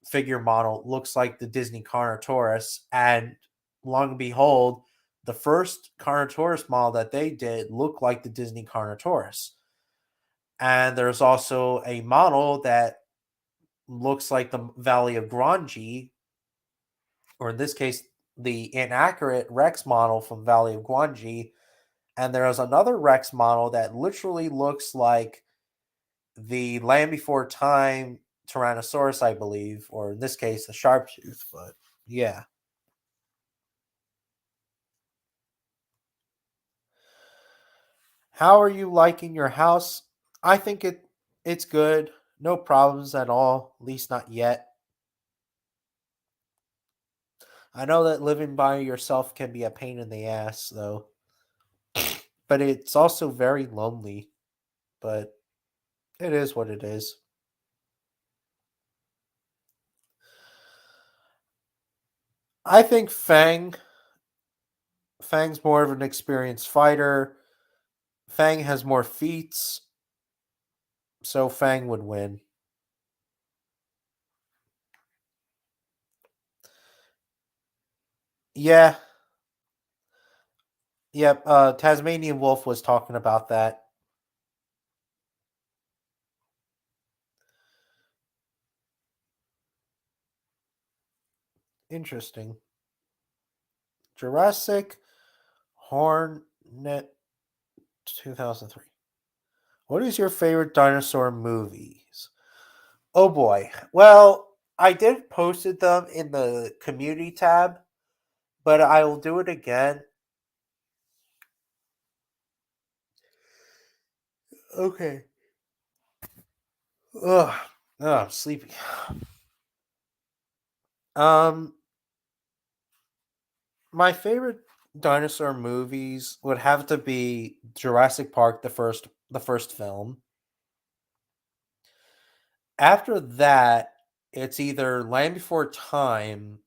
figure model looks like the Disney Carnotaurus, and long and behold, the first Carnotaurus model that they did looked like the Disney Carnotaurus. And there's also a model that looks like the Valley of Granji, or in this case, the inaccurate Rex model from Valley of Granji. And there's another Rex model that literally looks like the Land Before Time Tyrannosaurus, I believe, or in this case, the Sharptooth. But yeah. How are you liking your house? I think it's good. No problems at all, at least not yet. I know that living by yourself can be a pain in the ass though, but it's also very lonely, but it is what it is. I think Fang's more of an experienced fighter. Fang has more feats, so Fang would win. Yeah, yep. Tasmanian Wolf was talking about that. Interesting. Jurassic Hornet 2003. What is your favorite dinosaur movies? Oh boy. Well, I did posted them in the community tab, but I will do it again. Okay. Ugh. Oh, I'm sleepy. Um, my favorite dinosaur movies would have to be Jurassic Park, the first film. After that, it's either Land Before Time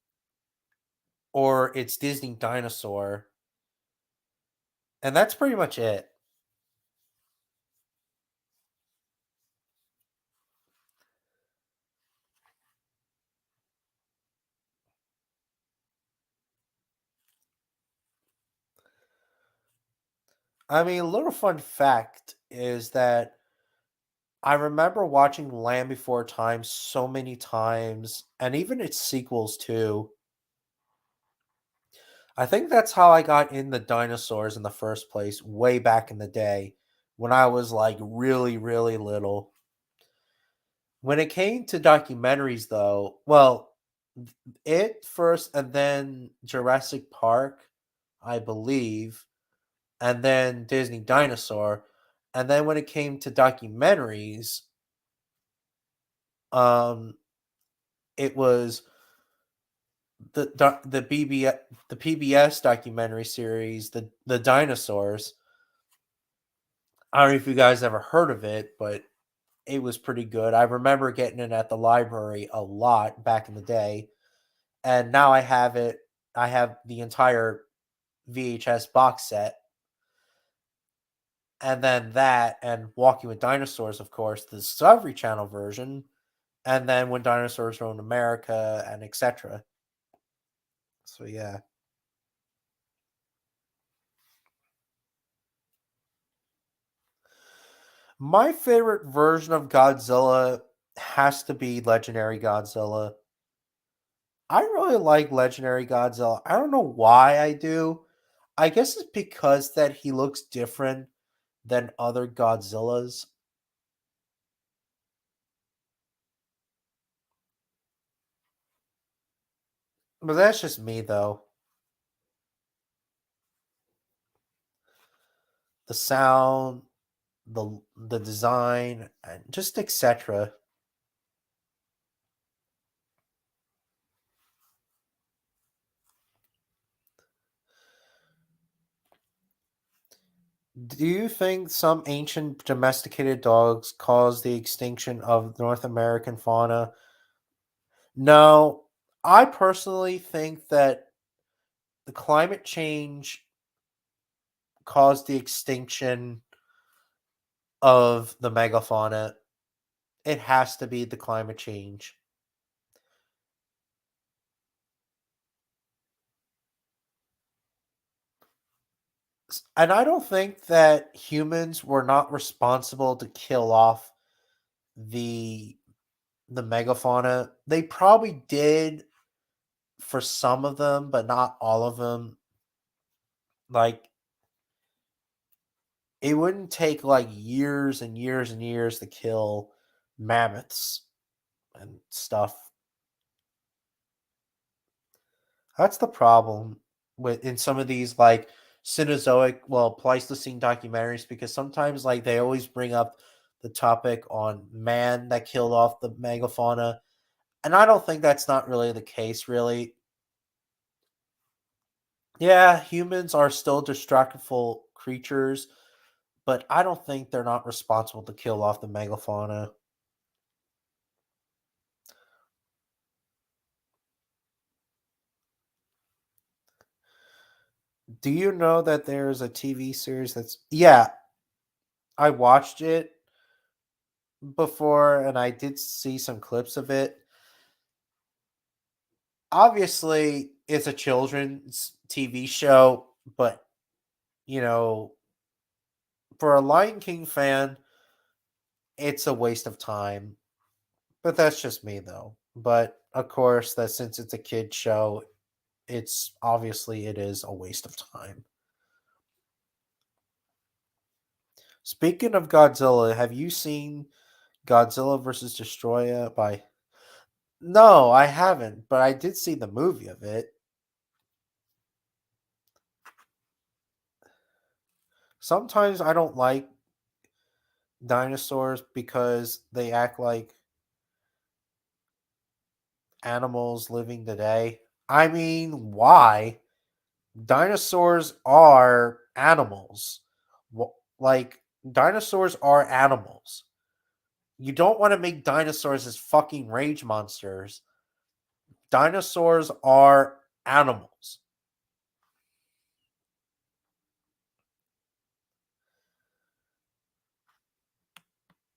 or it's Disney Dinosaur, and that's pretty much it. I mean, a little fun fact is that I remember watching Land Before Time so many times, and even its sequels too. I think that's how I got in the dinosaurs in the first place, way back in the day, when I was like really, really little. When it came to documentaries, though, well, it first and then Jurassic Park, I believe, and then Disney Dinosaur. And then when it came to documentaries, um, it was the the PBS documentary series, the dinosaurs. I don't know if you guys ever heard of it, but it was pretty good. I remember getting it at the library a lot back in the day, and now I have it. I have the entire VHS box set, and then that, and Walking with Dinosaurs, of course, the Discovery Channel version, and then When Dinosaurs Roamed America, and etc. So yeah. My favorite version of Godzilla has to be Legendary Godzilla. I really like Legendary Godzilla. I don't know why I do. I guess it's because that he looks different than other Godzillas. But that's just me though. The sound, the design, and just etc. Do you think some ancient domesticated dogs caused the extinction of North American fauna? No, I personally think that the climate change caused the extinction of the megafauna. It has to be the climate change. And I don't think that humans were not responsible to kill off the the megafauna. They probably did for some of them, but not all of them. Like it wouldn't take like years and years and years to kill mammoths and stuff. That's the problem with in some of these like Cenozoic, well, Pleistocene documentaries because sometimes like they always bring up the topic on man that killed off the megafauna, and I don't think that's not really the case. Really, yeah, humans are still destructible creatures, but I don't think they're not responsible to kill off the megafauna. Do you know that there's a TV series that's yeah, I watched it before and I did see some clips of it. Obviously, it's a children's TV show, but you know, for a Lion King fan, it's a waste of time. But that's just me though. But of course, that since it's a kid show, it's obviously it is a waste of time. Speaking of Godzilla, have you seen Godzilla versus Destroyer by No, I haven't, but I did see the movie of it. Sometimes I don't like dinosaurs because they act like animals living today. I mean, why? Dinosaurs are animals. Like, dinosaurs are animals. You don't want to make dinosaurs as fucking rage monsters. Dinosaurs are animals.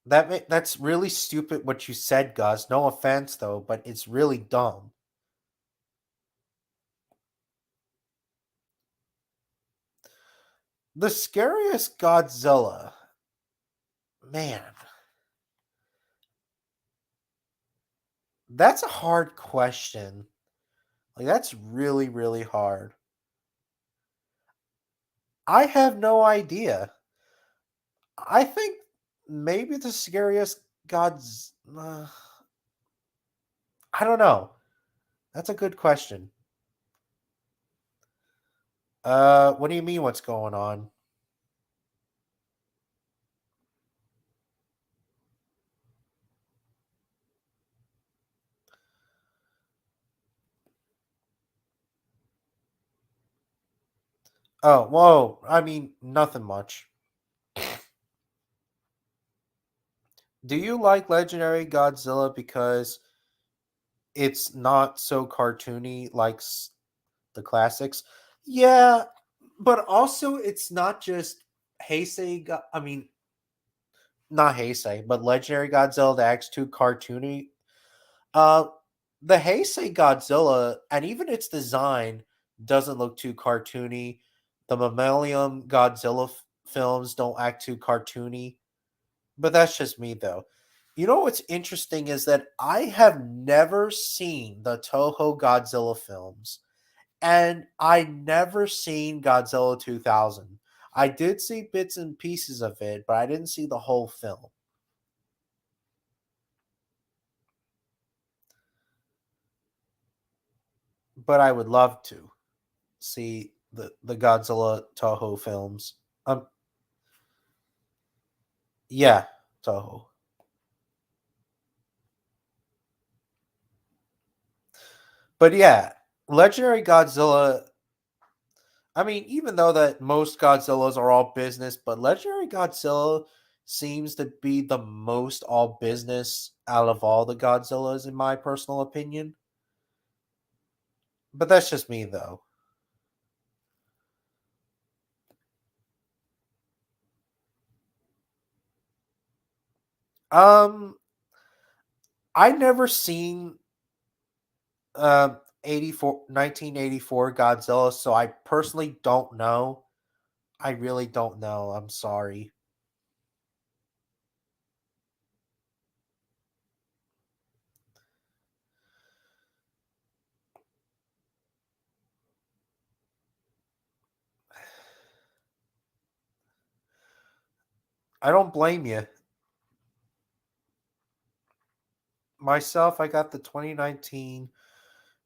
That's really stupid what you said, Gus. No offense though, but it's really dumb. The scariest Godzilla, man, that's a hard question. Like that's really really hard. I have no idea. I think maybe the scariest gods. I don't know. That's a good question. What do you mean? What's going on? Oh, whoa. I mean, nothing much. Do you like Legendary Godzilla because it's not so cartoony like the classics? Yeah, but also it's not just Heisei. I mean, not Heisei, but Legendary Godzilla that acts too cartoony. Uh, the Heisei Godzilla and even its design doesn't look too cartoony. The Mammalian Godzilla films don't act too cartoony, but that's just me though. You know what's interesting is that I have never seen the Toho Godzilla films, and I never seen Godzilla 2000. I did see bits and pieces of it, but I didn't see the whole film. But I would love to see the Godzilla Toho films. Yeah, Toho. But yeah, Legendary Godzilla. I mean, even though that most Godzillas are all business, but Legendary Godzilla seems to be the most all business out of all the Godzillas, in my personal opinion. But that's just me, though. Um, I never seen 84 1984 Godzilla, so I personally don't know. I really don't know. I'm sorry. I don't blame you. Myself, I got the 2019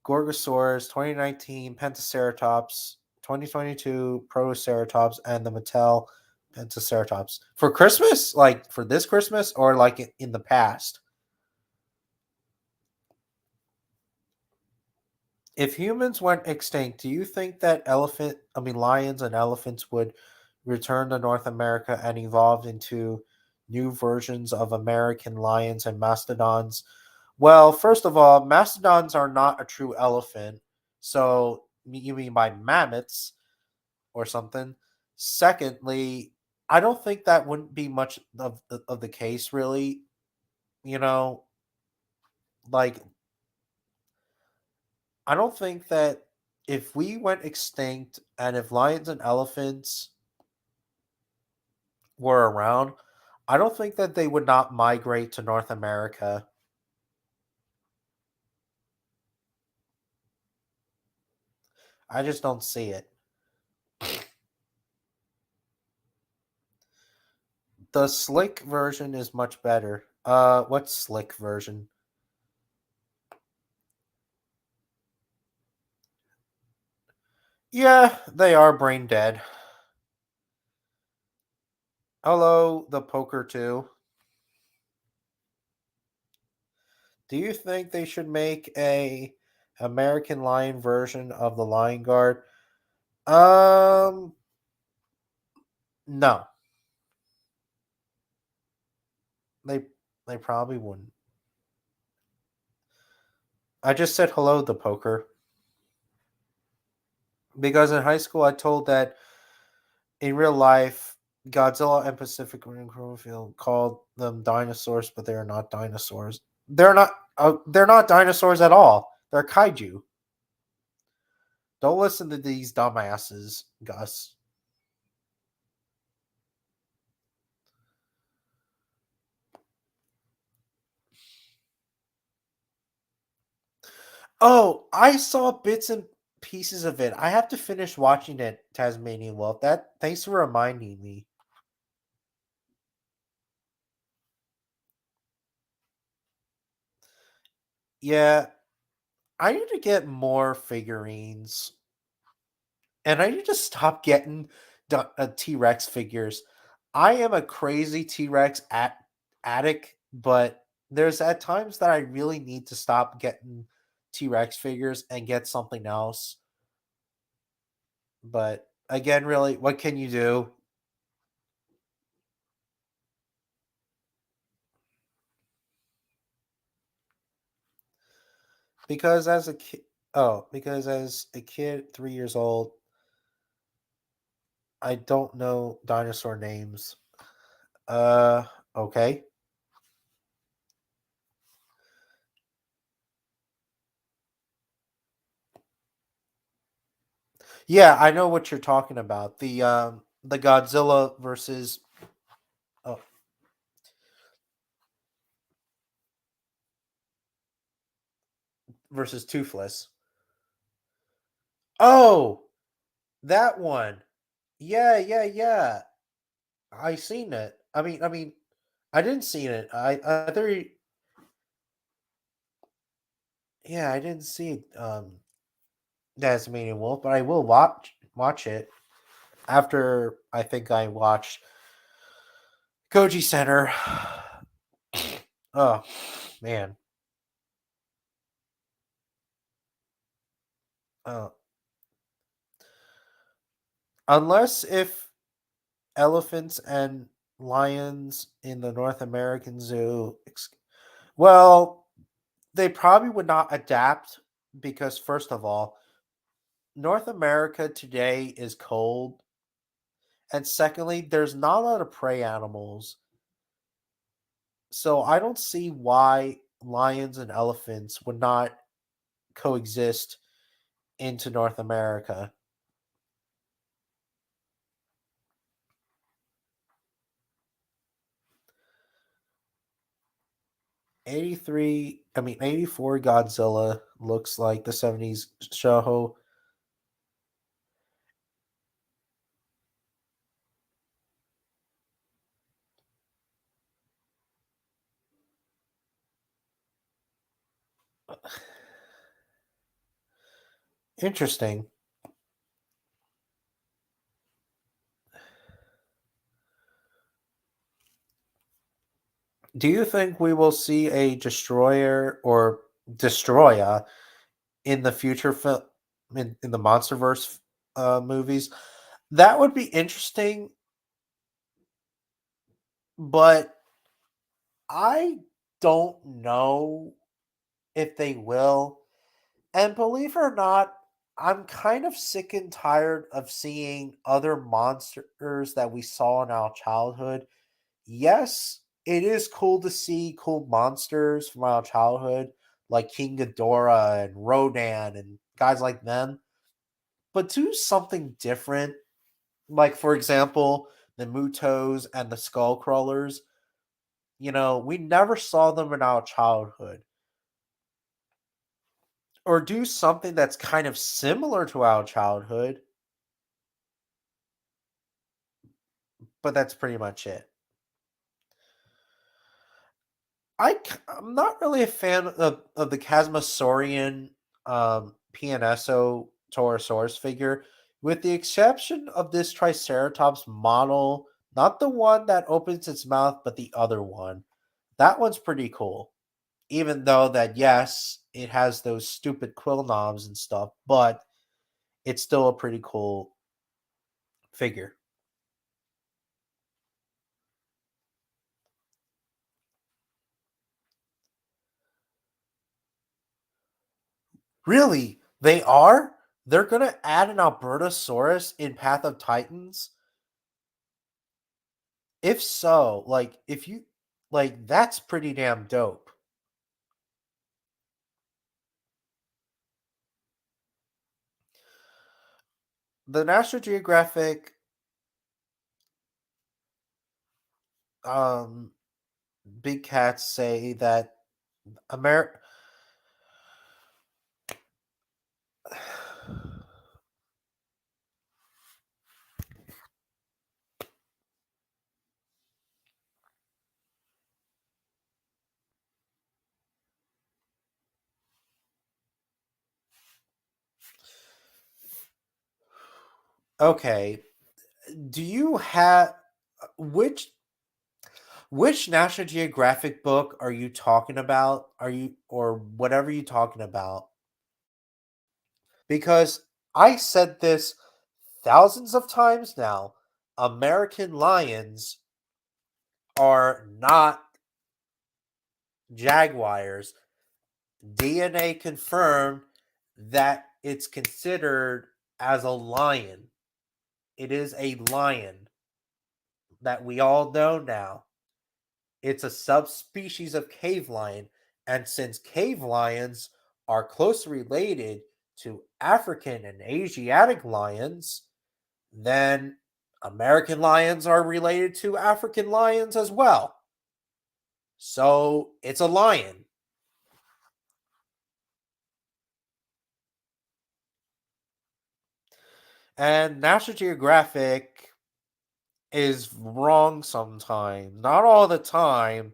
Gorgosaurus, 2019 Pentaceratops, 2022 Protoceratops, and the Mattel Pentaceratops. For Christmas? Like for this Christmas or like in the past? If humans went extinct, do you think that lions and elephants would return to North America and evolve into new versions of American lions and mastodons? Well, first of all, mastodons are not a true elephant. So you mean by mammoths or something? Secondly, I don't think that wouldn't be much of the case, really. You know, like I don't think that if we went extinct and if lions and elephants were around, I don't think that they would not migrate to North America. I just don't see it. The slick version is much better. What's slick version? Yeah, they are brain dead. Hello, the poker too. Do you think they should make a American Lion version of the Lion Guard? Um, no. They they probably wouldn't. I just said hello to poker because in high school I told that in real life Godzilla and Pacific Rim Cloverfield called them dinosaurs, but they are not dinosaurs. They're not. They're not dinosaurs at all. They're kaiju. Don't listen to these dumbasses, Gus. Oh, I saw bits and pieces of it. I have to finish watching it, Tasmanian Wolf. That thanks for reminding me. Yeah, I need to get more figurines, and I need to stop getting T Rex figures. I am a crazy T Rex addict, but there's at times that I really need to stop getting T Rex figures and get something else. But again, really, what can you do? Because as a kid, because as a kid, 3 years old, I don't know dinosaur names. Uh, okay. Yeah, I know what you're talking about. The Godzilla oh, versus Toothless. Oh, that one. Yeah, yeah, yeah. I seen it. I didn't see it. I thought yeah, I didn't see Tasmanian Wolf, but I will watch it after I think I watched Koji Center. Oh man. Uh, unless if elephants and lions in the North American Zoo, well, they probably would not adapt because first of all, North America today is cold, and secondly, there's not a lot of prey animals. So I don't see why lions and elephants would not coexist into North America. 84 Godzilla looks like the 70s Shoho. Interesting. Do you think we will see a destroyer or destroyer in the future film in the MonsterVerse movies? That would be interesting, but I don't know if they will. And believe it or not, I'm kind of sick and tired of seeing other monsters that we saw in our childhood. Yes, it is cool to see cool monsters from our childhood, like King Ghidorah and Rodan and guys like them. But do something different, like for example, the Mutos and the Skullcrawlers. We never saw them in our childhood. Or do something that's kind of similar to our childhood, but that's pretty much it. I'm not really a fan of the Chasmosaurian PNSO Torosaurus figure, with the exception of this Triceratops model, not the one that opens its mouth, but the other one. That one's pretty cool. Even though that, yes, it has those stupid quill knobs and stuff, but it's still a pretty cool figure. Really? They are? They're gonna add an Albertosaurus in Path of Titans? If so, if you that's pretty damn dope. The National Geographic um big cats say that Amer Okay, do you have which National Geographic book are you talking about? Are you or whatever you talking about? Because I said this thousands of times now. American lions are not jaguars. DNA confirmed that it's considered as a lion. It is a lion that we all know now. It's a subspecies of cave lion. And since cave lions are closely related to African and Asiatic lions, then American lions are related to African lions as well. So it's a lion. And National Geographic is wrong sometimes. Not all the time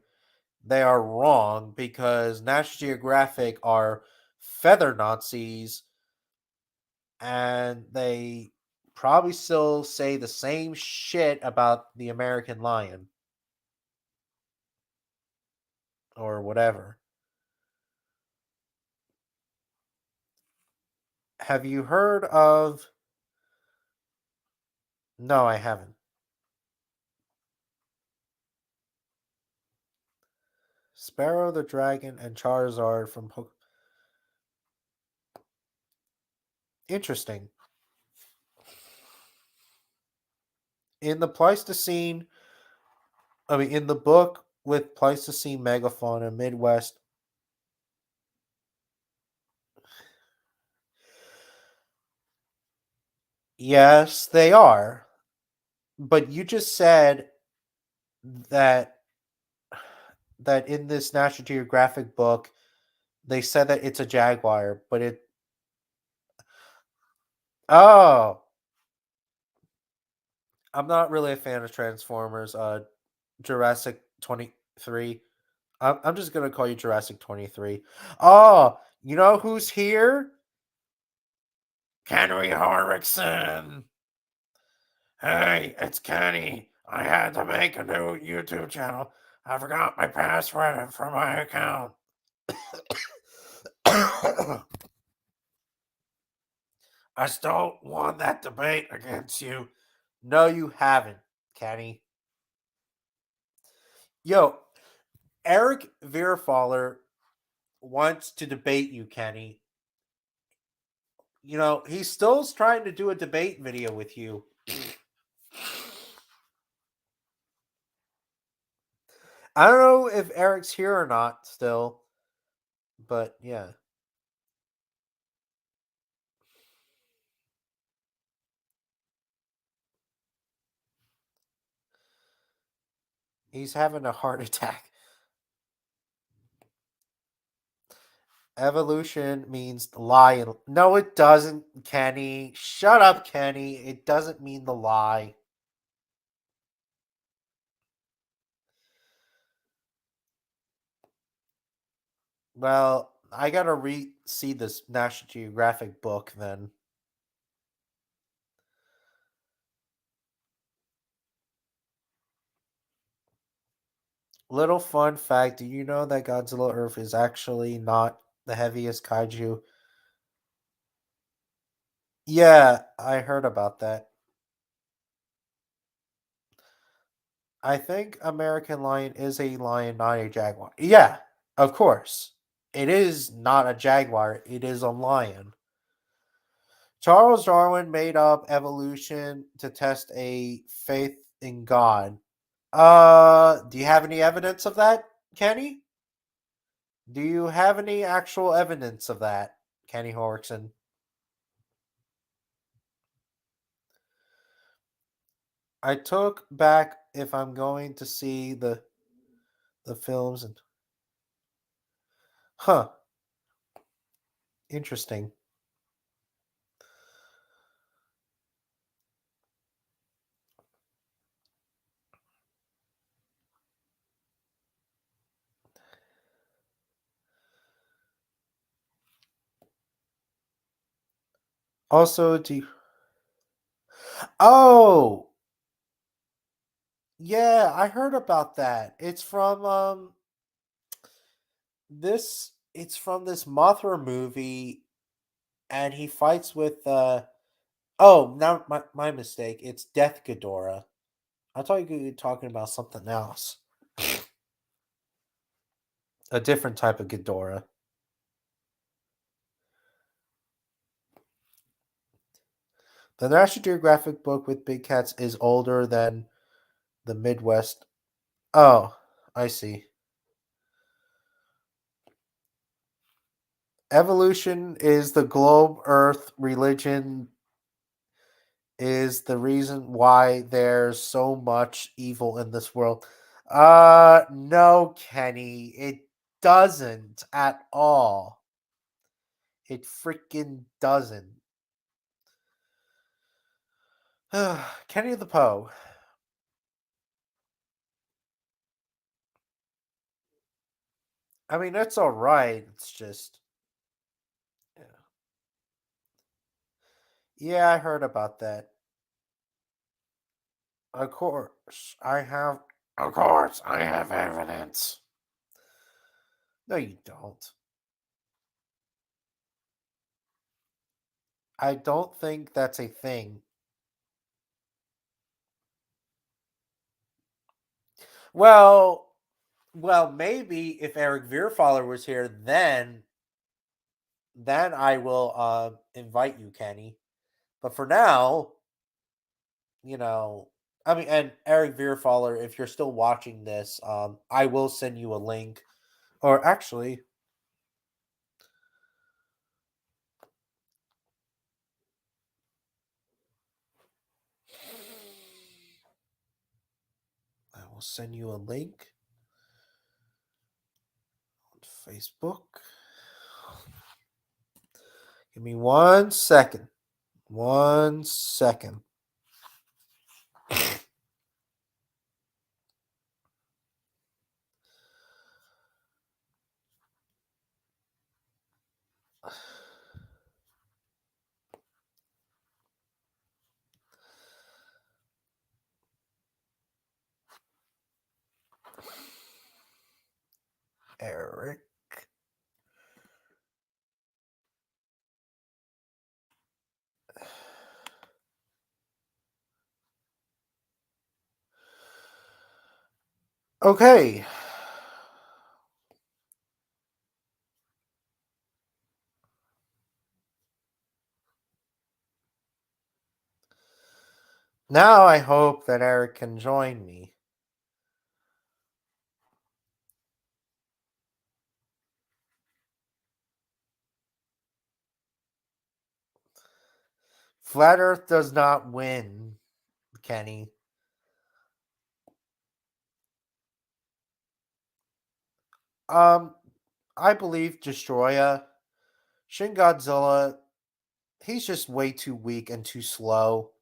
they are wrong because National Geographic are feather Nazis and they probably still say the same shit about the American lion or whatever. Have you heard of. No, I haven't. Sparrow the Dragon and Charizard from Interesting. In the Pleistocene, in the book with Pleistocene megafauna Midwest. Yes, they are. But you just said that in this National Geographic book, they said that it's a jaguar, but it. Oh, I'm not really a fan of Transformers. Jurassic 23. I'm just gonna call you Jurassic 23. Oh, you know who's here? Kenny Horrickson. Hey, it's Kenny. I had to make a new YouTube channel. I forgot my password for my account. I still won that debate against you. No, you haven't, Kenny. Yo, Eric Vierfaller wants to debate you, Kenny. You know, he's still trying to do a debate video with you. I don't know if Eric's here or not still, but yeah. He's having a heart attack. Evolution means lie. No, it doesn't, Kenny. Shut up, Kenny. It doesn't mean the lie. Well, I gotta see this National Geographic book then. Little fun fact: do you know that Godzilla Earth is actually not the heaviest kaiju? Yeah, I heard about that. I think American lion is a lion, not a jaguar. Yeah, of course. It is not a jaguar, it is a lion. Charles Darwin made up evolution to test a faith in God. Do you have any evidence of that, Kenny? Do you have any actual evidence of that, Kenny Horrickson? I took back if I'm going to see the films and huh, interesting. Also, do you, oh yeah, I heard about that. It's from this. It's from this Mothra movie, and he fights with oh, now my mistake. It's Death Ghidorah. I thought you were talking about something else. A different type of Ghidorah. The National Geographic book with big cats is older than the Midwest. Oh, I see. Evolution is the globe Earth religion is the reason why there's so much evil in this world. No, Kenny, it doesn't at all. It freaking doesn't. Kenny the Poe. I mean, that's all right. It's just, yeah, yeah, I heard about that. Of course, I have. Of course, I have evidence. No, you don't. I don't think that's a thing. Well, well, maybe if Eric Veerfaller was here, then I will invite you, Kenny. But for now, you know, I mean, and Eric Veerfaller, if you're still watching this, I will send you a link. Or actually, I will send you a link on Facebook. Give me 1 second. 1 second. Eric. Okay. Now I hope that Eric can join me. Flat Earth does not win, Kenny. Um, I believe Destroya, Shin Godzilla, he's just way too weak and too slow.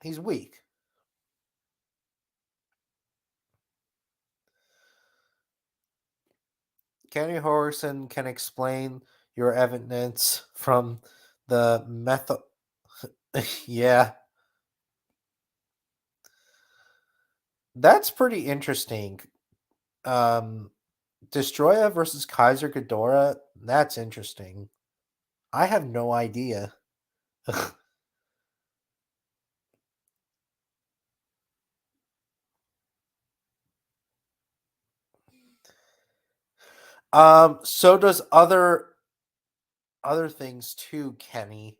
He's weak. Kenny Horrison can explain your evidence from the method. Yeah, that's pretty interesting. Um, Destroya versus Kaiser Ghidorah. That's interesting. I have no idea. So does other things too, Kenny.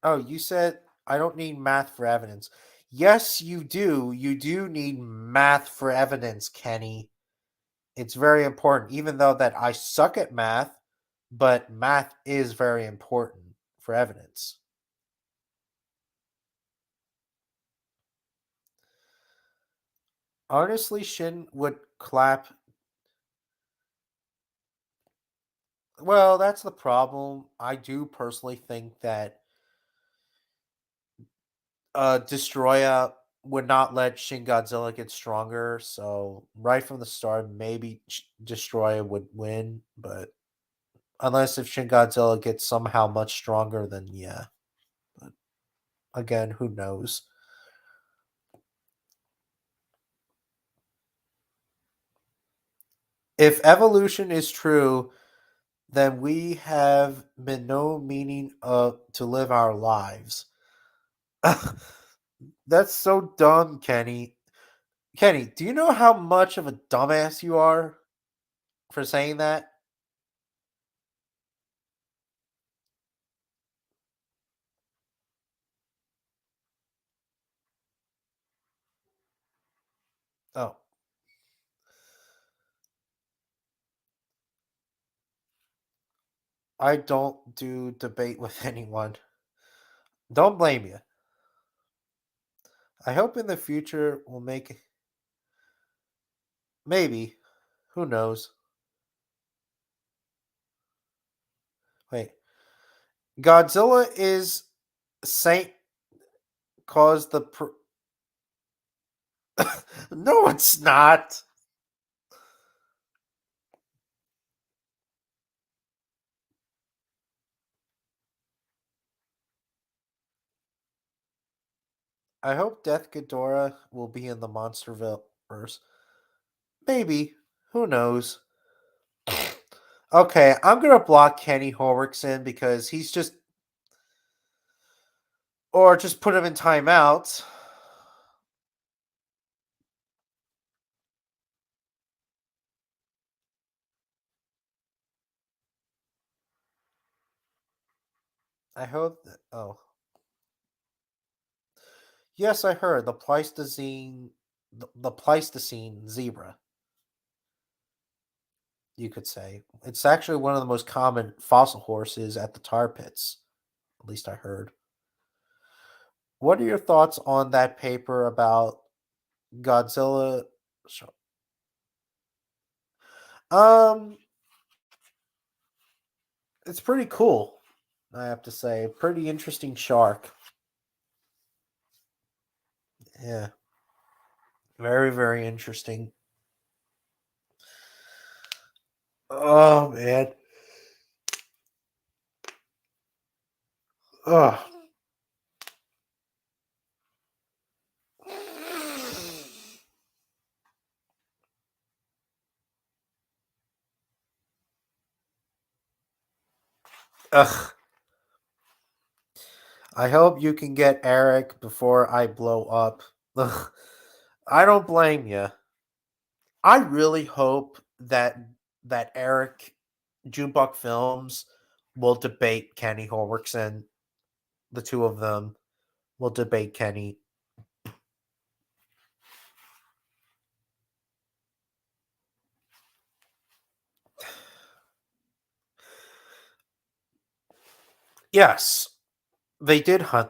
Oh, you said I don't need math for evidence. Yes, you do. You do need math for evidence, Kenny. It's very important, even though that I suck at math, but math is very important for evidence. Honestly, Shin would clap. Well, that's the problem. I do personally think that Destroya would not let Shin Godzilla get stronger. So right from the start, maybe Destroya would win, but unless if Shin Godzilla gets somehow much stronger, then yeah. But again, who knows? If evolution is true, then we have been no meaning to live our lives. That's so dumb, Kenny. Kenny, do you know how much of a dumbass you are for saying that? Oh, I don't do debate with anyone. Don't blame you. I hope in the future we'll make maybe. Who knows? Wait. Godzilla is Saint caused the No, it's not. I hope Death Ghidorah will be in the Monsterville verse. Maybe. Who knows? Okay, I'm gonna block Kenny Horwickson because he's just or just put him in timeout. I hope that, oh. Yes, I heard the Pleistocene zebra, you could say. It's actually one of the most common fossil horses at the tar pits. At least I heard. What are your thoughts on that paper about Godzilla? Um, it's pretty cool, I have to say. Pretty interesting shark. Yeah, very, very interesting. Oh, man. Oh, Ugh. I hope you can get Eric before I blow up. Ugh. I don't blame you. I really hope that Eric Junebug Films will debate Kenny Horwickson. The two of them will debate Kenny. Yes, they did hunt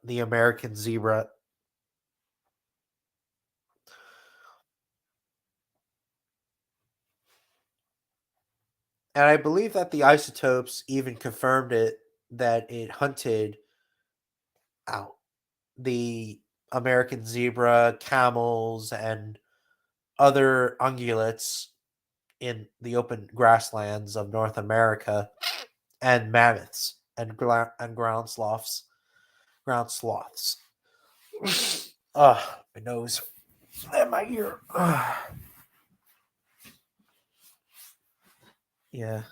the American zebra. And I believe that the isotopes even confirmed it, that it hunted out the American zebra, camels, and other ungulates in the open grasslands of North America, and mammoths and ground sloths. Ground sloths. My nose and my ear. Yeah.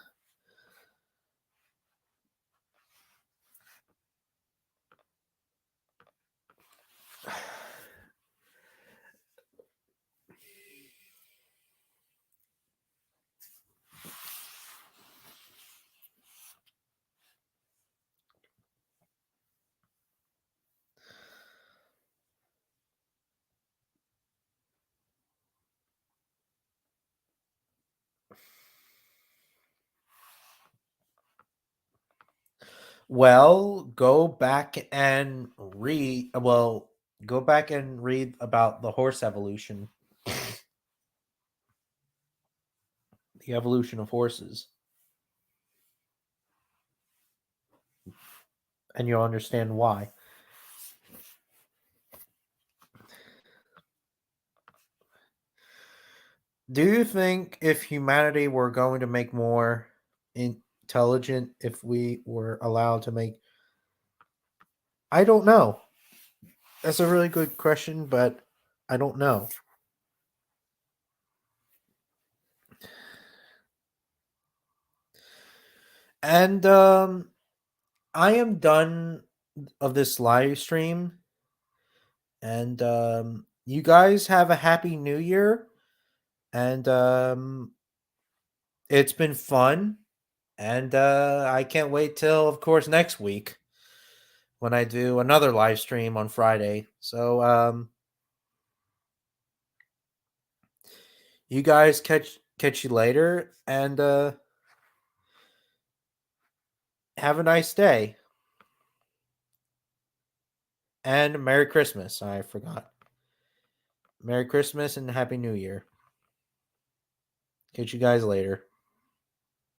Well, go back and read. Well, go back and read about the horse evolution, the evolution of horses, and you'll understand why. Do you think if humanity were going to make more intelligent, if we were allowed to make? I don't know. That's a really good question, but I don't know. And I am done of this live stream, and you guys have a happy new year, and it's been fun, and I can't wait till, of course, next week when I do another live stream on Friday. So you guys catch you later, and have a nice day, and Merry Christmas. I forgot. Merry Christmas and Happy New Year. Catch you guys later.